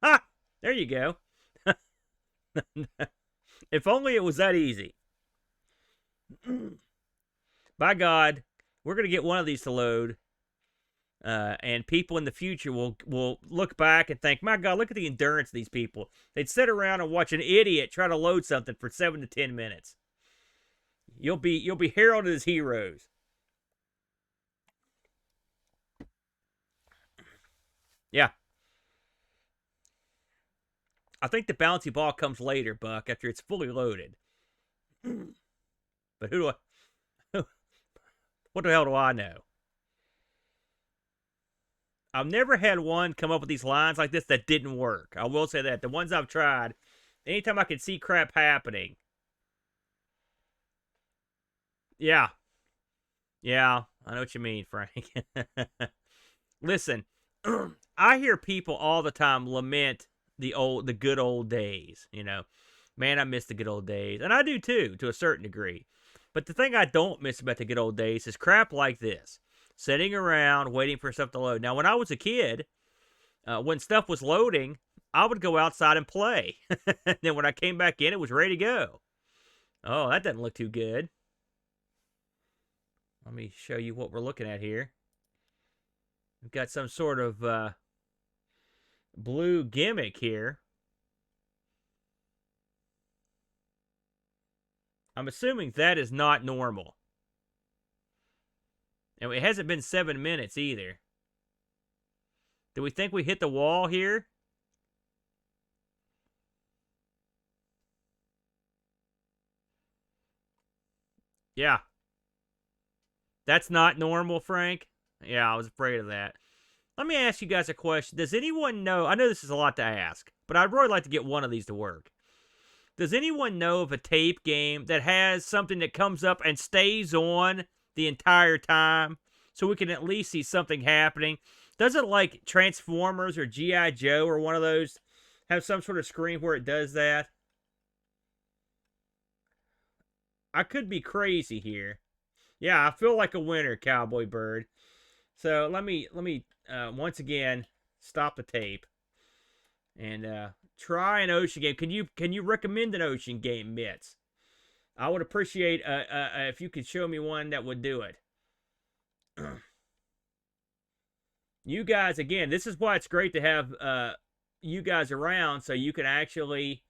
Ah, there you go. If only it was that easy. By God, we're going to get one of these to load. And people in the future will look back and think, my God, look at the endurance of these people. They'd sit around and watch an idiot try to load something for 7 to 10 minutes. You'll be heralded as heroes. Yeah. I think the bouncy ball comes later, Buck, after it's fully loaded. But who do I... What the hell do I know? I've never had one come up with these lines like this that didn't work. I will say that. The ones I've tried, anytime I can see crap happening. Yeah. Yeah, I know what you mean, Frank. Listen, I hear people all the time lament the good old days, you know. Man, I miss the good old days. And I do too, to a certain degree. But the thing I don't miss about the good old days is crap like this. Sitting around waiting for stuff to load. Now, when I was a kid, when stuff was loading, I would go outside and play. Then when I came back in, it was ready to go. Oh, that doesn't look too good. Let me show you what we're looking at here. We've got some sort of blue gimmick here. I'm assuming that is not normal. And it hasn't been 7 minutes either. Do we think we hit the wall here? Yeah. That's not normal, Frank? Yeah, I was afraid of that. Let me ask you guys a question. Does anyone know? I know this is a lot to ask, but I'd really like to get one of these to work. Does anyone know of a tape game that has something that comes up and stays on the entire time so we can at least see something happening? Doesn't like Transformers or G.I. Joe or one of those have some sort of screen where it does that? I could be crazy here. Yeah, I feel like a winner, Cowboy Bird. So let me once again stop the tape and try an ocean game. Can you recommend an ocean game, Mitz? I would appreciate if you could show me one that would do it. You guys, again, this is why it's great to have you guys around so you can actually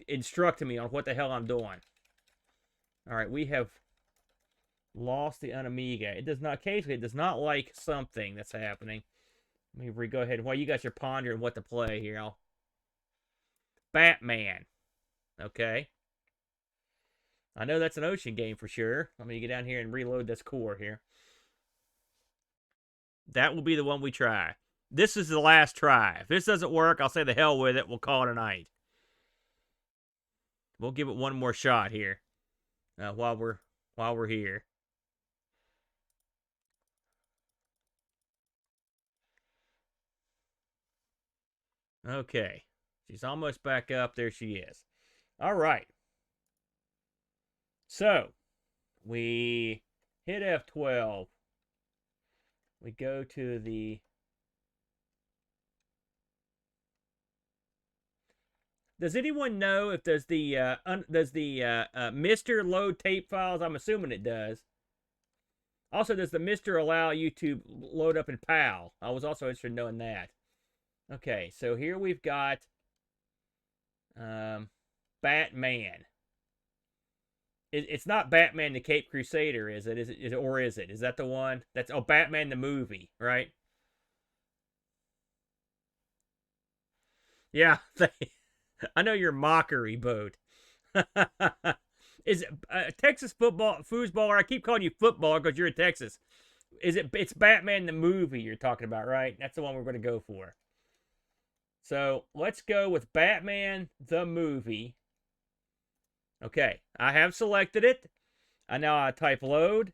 instruct me on what the hell I'm doing. All right, we have lost the UNAMIGA. It does not, occasionally, it does not like something that's happening. Let me go ahead. While you guys are pondering what to play here, Batman. Okay. I know that's an ocean game for sure. Let me get down here and reload this core here. That will be the one we try. This is the last try. If this doesn't work, I'll say the hell with it. We'll call it a night. We'll give it one more shot here while we're here. Okay. She's almost back up. There she is. All right. So, we hit F12. We go to the... Does anyone know if does the Mr. load tape files? I'm assuming it does. Also, does the Mr. allow you to load up in PAL? I was also interested in knowing that. Okay, so here we've got Batman. It's not Batman the Cape Crusader, is it? Is it? Or is it? Is that the one? That's Batman the movie, right? Yeah, I know your mockery boat. Is it Texas foosball? I keep calling you football because you're in Texas. It's Batman the movie you're talking about, right? That's the one we're going to go for. So let's go with Batman the movie. Okay, I have selected it. Now I type load.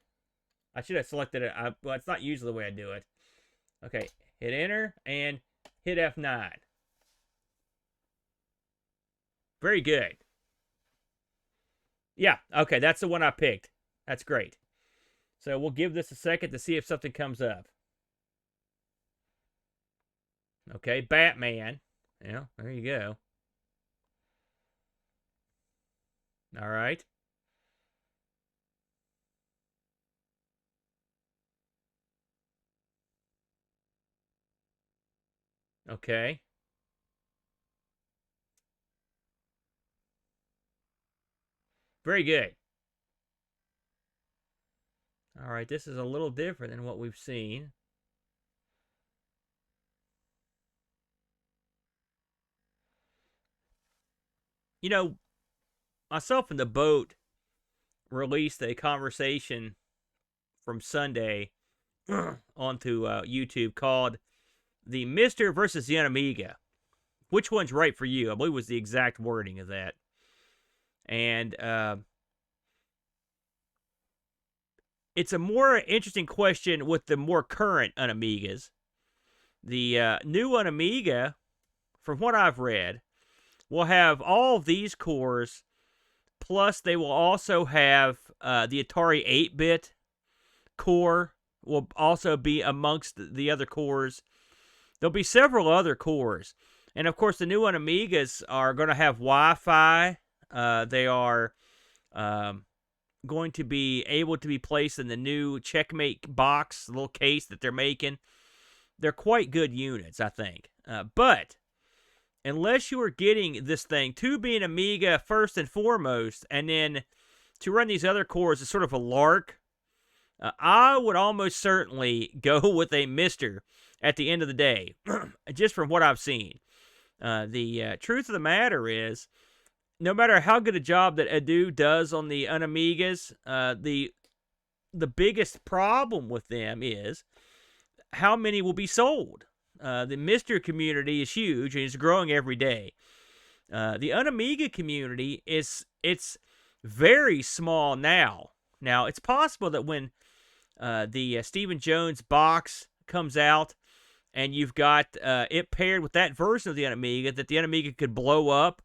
I should have selected it. Well, it's not usually the way I do it. Okay, hit enter and hit F9. Very good. Yeah, okay, that's the one I picked. That's great. So we'll give this a second to see if something comes up. Okay, Batman. Yeah, there you go. All right. Okay. Very good. All right, this is a little different than what we've seen. You know, myself and the boat released a conversation from Sunday onto YouTube called the Mr. versus the UNAMIGA. Which one's right for you? I believe was the exact wording of that. And it's a more interesting question with the more current UNAMIGAs. The new UNAMIGA, from what I've read, will have all of these cores, plus they will also have the Atari 8-bit core will also be amongst the other cores. There'll be several other cores. And, of course, the new UNAMIGAs are going to have Wi-Fi. They are going to be able to be placed in the new Checkmate box, the little case that they're making. They're quite good units, I think. But unless you are getting this thing to be an Amiga first and foremost, and then to run these other cores is sort of a lark, I would almost certainly go with a Mr. at the end of the day, just from what I've seen. The truth of the matter is, no matter how good a job that Edu does on the UNAMIGAs, the biggest problem with them is how many will be sold. The Mr. community is huge and it's growing every day. The UNAMIGA community it's very small now. Now it's possible that when the Stephen Jones box comes out and you've got it paired with that version of the UNAMIGA, that the UNAMIGA could blow up.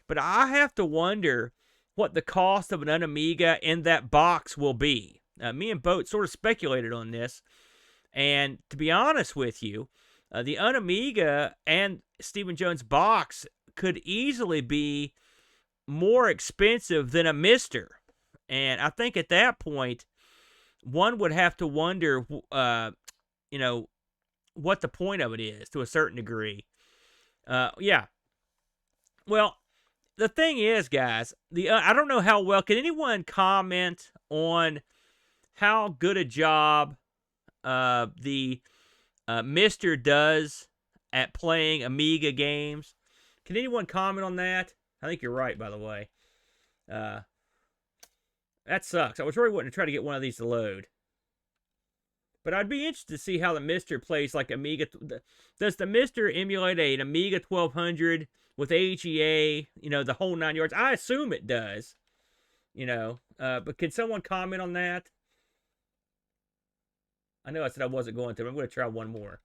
But I have to wonder what the cost of an UNAMIGA in that box will be. Me and Boat sort of speculated on this. And to be honest with you, the UNAMIGA and Stephen Jones box could easily be more expensive than a Mr. And I think at that point, one would have to wonder, what the point of it is to a certain degree. Yeah. Well, the thing is, guys, I don't know how well. Can anyone comment on how good a job the Mr. does at playing Amiga games? Can anyone comment on that? I think you're right, by the way. That sucks. I was really wanting to try to get one of these to load. But I'd be interested to see how the Mister plays like Amiga. Does the Mister emulate an Amiga 1200 with AGA, you know, the whole 9 yards? I assume it does, you know. But can someone comment on that? I know I said I wasn't going to, but I'm going to try one more.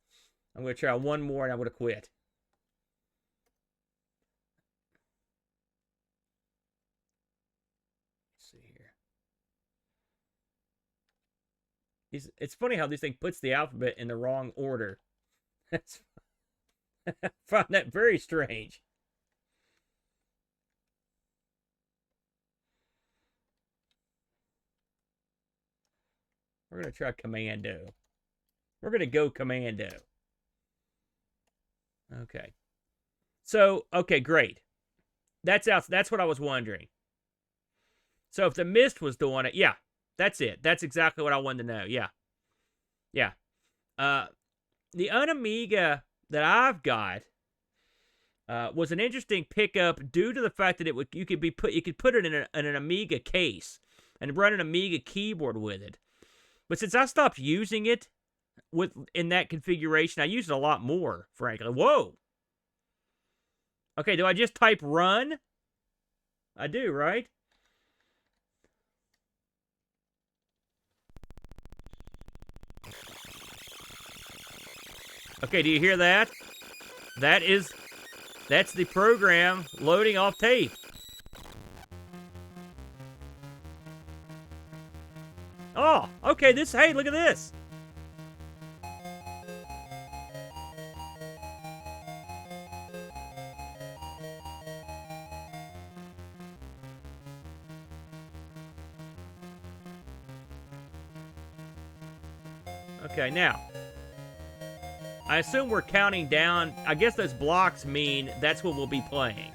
I'm going to try one more and I'm going to quit. Let's see here. It's funny how this thing puts the alphabet in the wrong order. I find that very strange. We're going to try Commando. We're going to go Commando. Okay. So, okay, great. That's out. That's what I was wondering. So if the Mist was doing it, yeah, that's it. That's exactly what I wanted to know. Yeah. Yeah. The UnAmiga that I've got was an interesting pickup due to the fact that you could put it in an Amiga case and run an Amiga keyboard with it. But since I stopped using it in that configuration, I use it a lot more, frankly. Whoa. Okay, do I just type run? I do, right? Okay, do you hear that? That's the program loading off tape. Oh, okay, hey, look at this. Okay, now, I assume we're counting down. I guess those blocks mean that's what we'll be playing.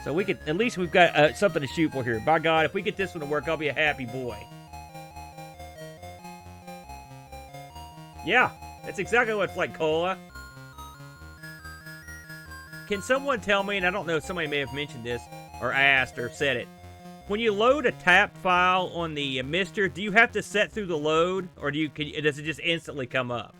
So we could, at least we've got something to shoot for here. By God, if we get this one to work, I'll be a happy boy. Yeah, that's exactly what it's like, Cola. Can someone tell me, and I don't know, somebody may have mentioned this, or asked, or said it. When you load a tap file on the Mister, do you have to set through the load, or does it just instantly come up?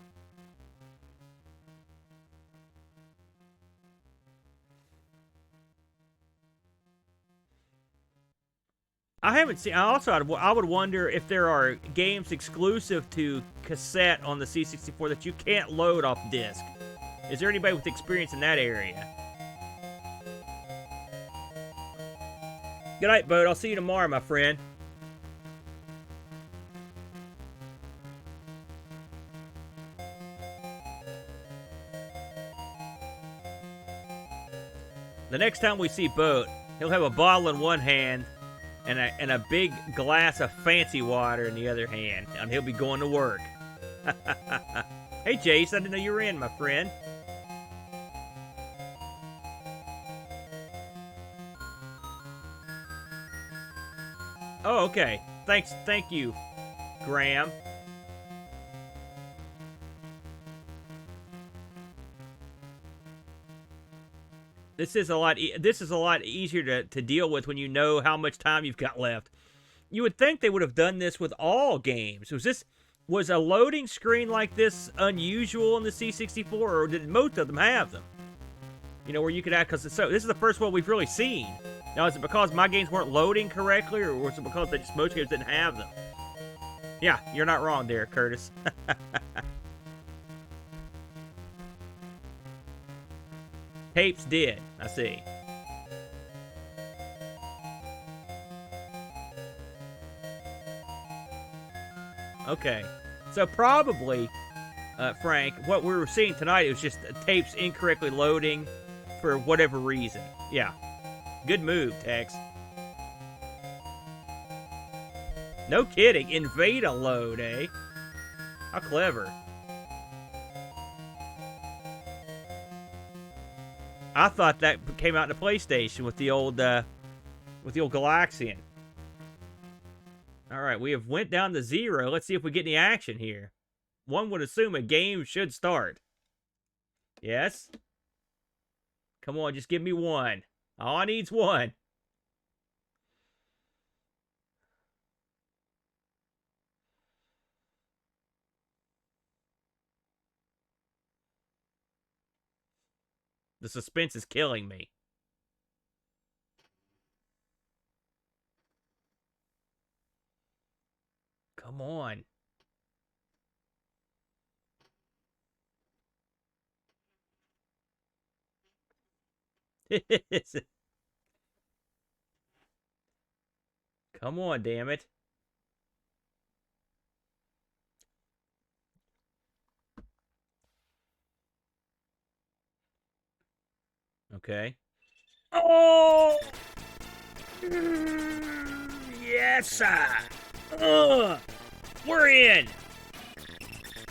I haven't seen. I would wonder if there are games exclusive to cassette on the C64 that you can't load off disc. Is there anybody with experience in that area? Good night, Bud. I'll see you tomorrow, my friend. The next time we see Boat, he'll have a bottle in one hand and a big glass of fancy water in the other hand, and he'll be going to work. Hey, Jace, I didn't know you were in, my friend. Oh, okay. Thank you, Graham. This is a lot easier to deal with when you know how much time you've got left. You would think they would have done this with all games. Was a loading screen like this unusual in the C64, or did most of them have them? You know, where you could add, because this is the first one we've really seen. Now, is it because my games weren't loading correctly, or was it because most games didn't have them? Yeah, you're not wrong there, Curtis. Tapes did, I see. Okay, so probably, Frank, what we were seeing tonight, it was just tapes incorrectly loading for whatever reason. Yeah, good move, Tex. No kidding, invade a load, eh? How clever. I thought that came out in the PlayStation with the old Galaxian. All right, we have went down to 0. Let's see if we get any action here. One would assume a game should start. Yes? Come on, just give me one. All I need's one. The suspense is killing me. Come on. Come on, damn it. Okay. Oh! Yes, sir. We're in.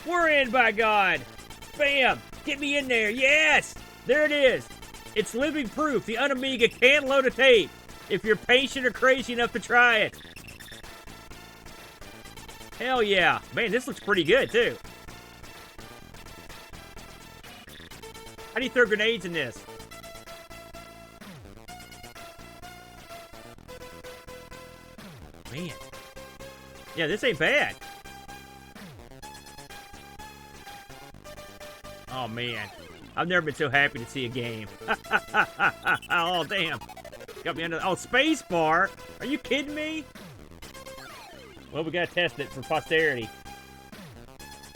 We're in, by God. Bam. Get me in there. Yes. There it is. It's living proof. The UnAmiga can load a tape if you're patient or crazy enough to try it. Hell yeah. Man, this looks pretty good, too. How do you throw grenades in this? Man. Yeah, this ain't bad. Oh, man. I've never been so happy to see a game. Oh, damn. Got me under... Oh, spacebar? Are you kidding me? Well, we gotta test it for posterity.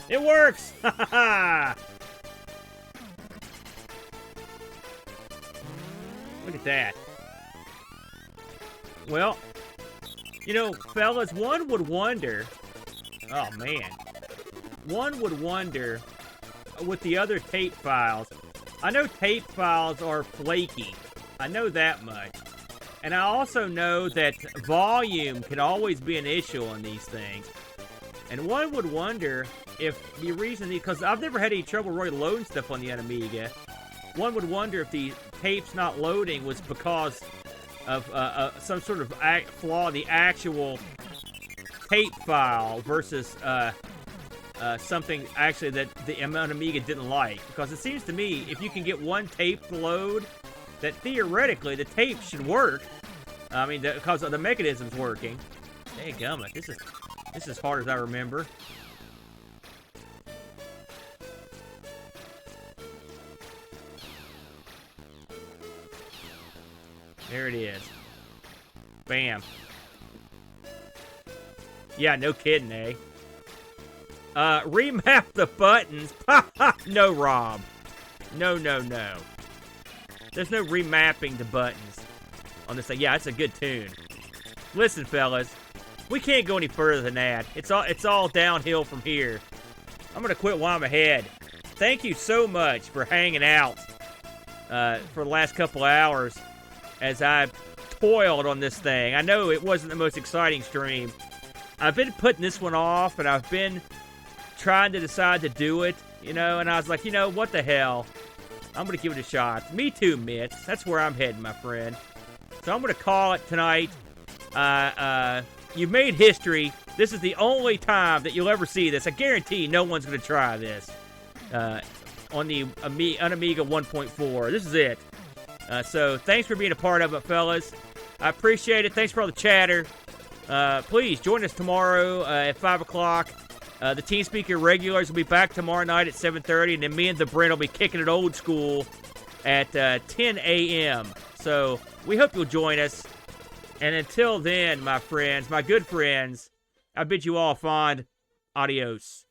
It works! Look at that. Well, you know, fellas, one would wonder... Oh, man. One would wonder... with the other tape files, I know tape files are flaky. I know that much. And I also know that volume can always be an issue on these things. And one would wonder if the reason, because I've never had any trouble really loading stuff on the UnAmiga, one would wonder if the tape's not loading was because of some sort of flaw in the actual tape file versus something actually that the UnAmiga didn't like. Because it seems to me, if you can get one tape to load, that theoretically the tape should work. I mean, because the mechanism's working. Dadgummit, this is as hard as I remember. There it is. Bam. Yeah, no kidding, eh? Remap the buttons. No, Rob. No, no, no. There's no remapping the buttons on this thing. Yeah, it's a good tune. Listen, fellas, we can't go any further than that. It's all downhill from here. I'm gonna quit while I'm ahead. Thank you so much for hanging out for the last couple hours as I toiled on this thing. I know it wasn't the most exciting stream. I've been putting this one off, and I've been trying to decide to do it, you know, and I was like, you know, what the hell? I'm going to give it a shot. Me too, Mitch. That's where I'm heading, my friend. So I'm going to call it tonight. You've made history. This is the only time that you'll ever see this. I guarantee no one's going to try this on the UnAmiga 1.4. This is it. So thanks for being a part of it, fellas. I appreciate it. Thanks for all the chatter. Please join us tomorrow at 5 o'clock. The TeamSpeak regulars will be back tomorrow night at 7:30, and then me and the Brent will be kicking it old school at 10 a.m. So we hope you'll join us. And until then, my friends, my good friends, I bid you all fond adios.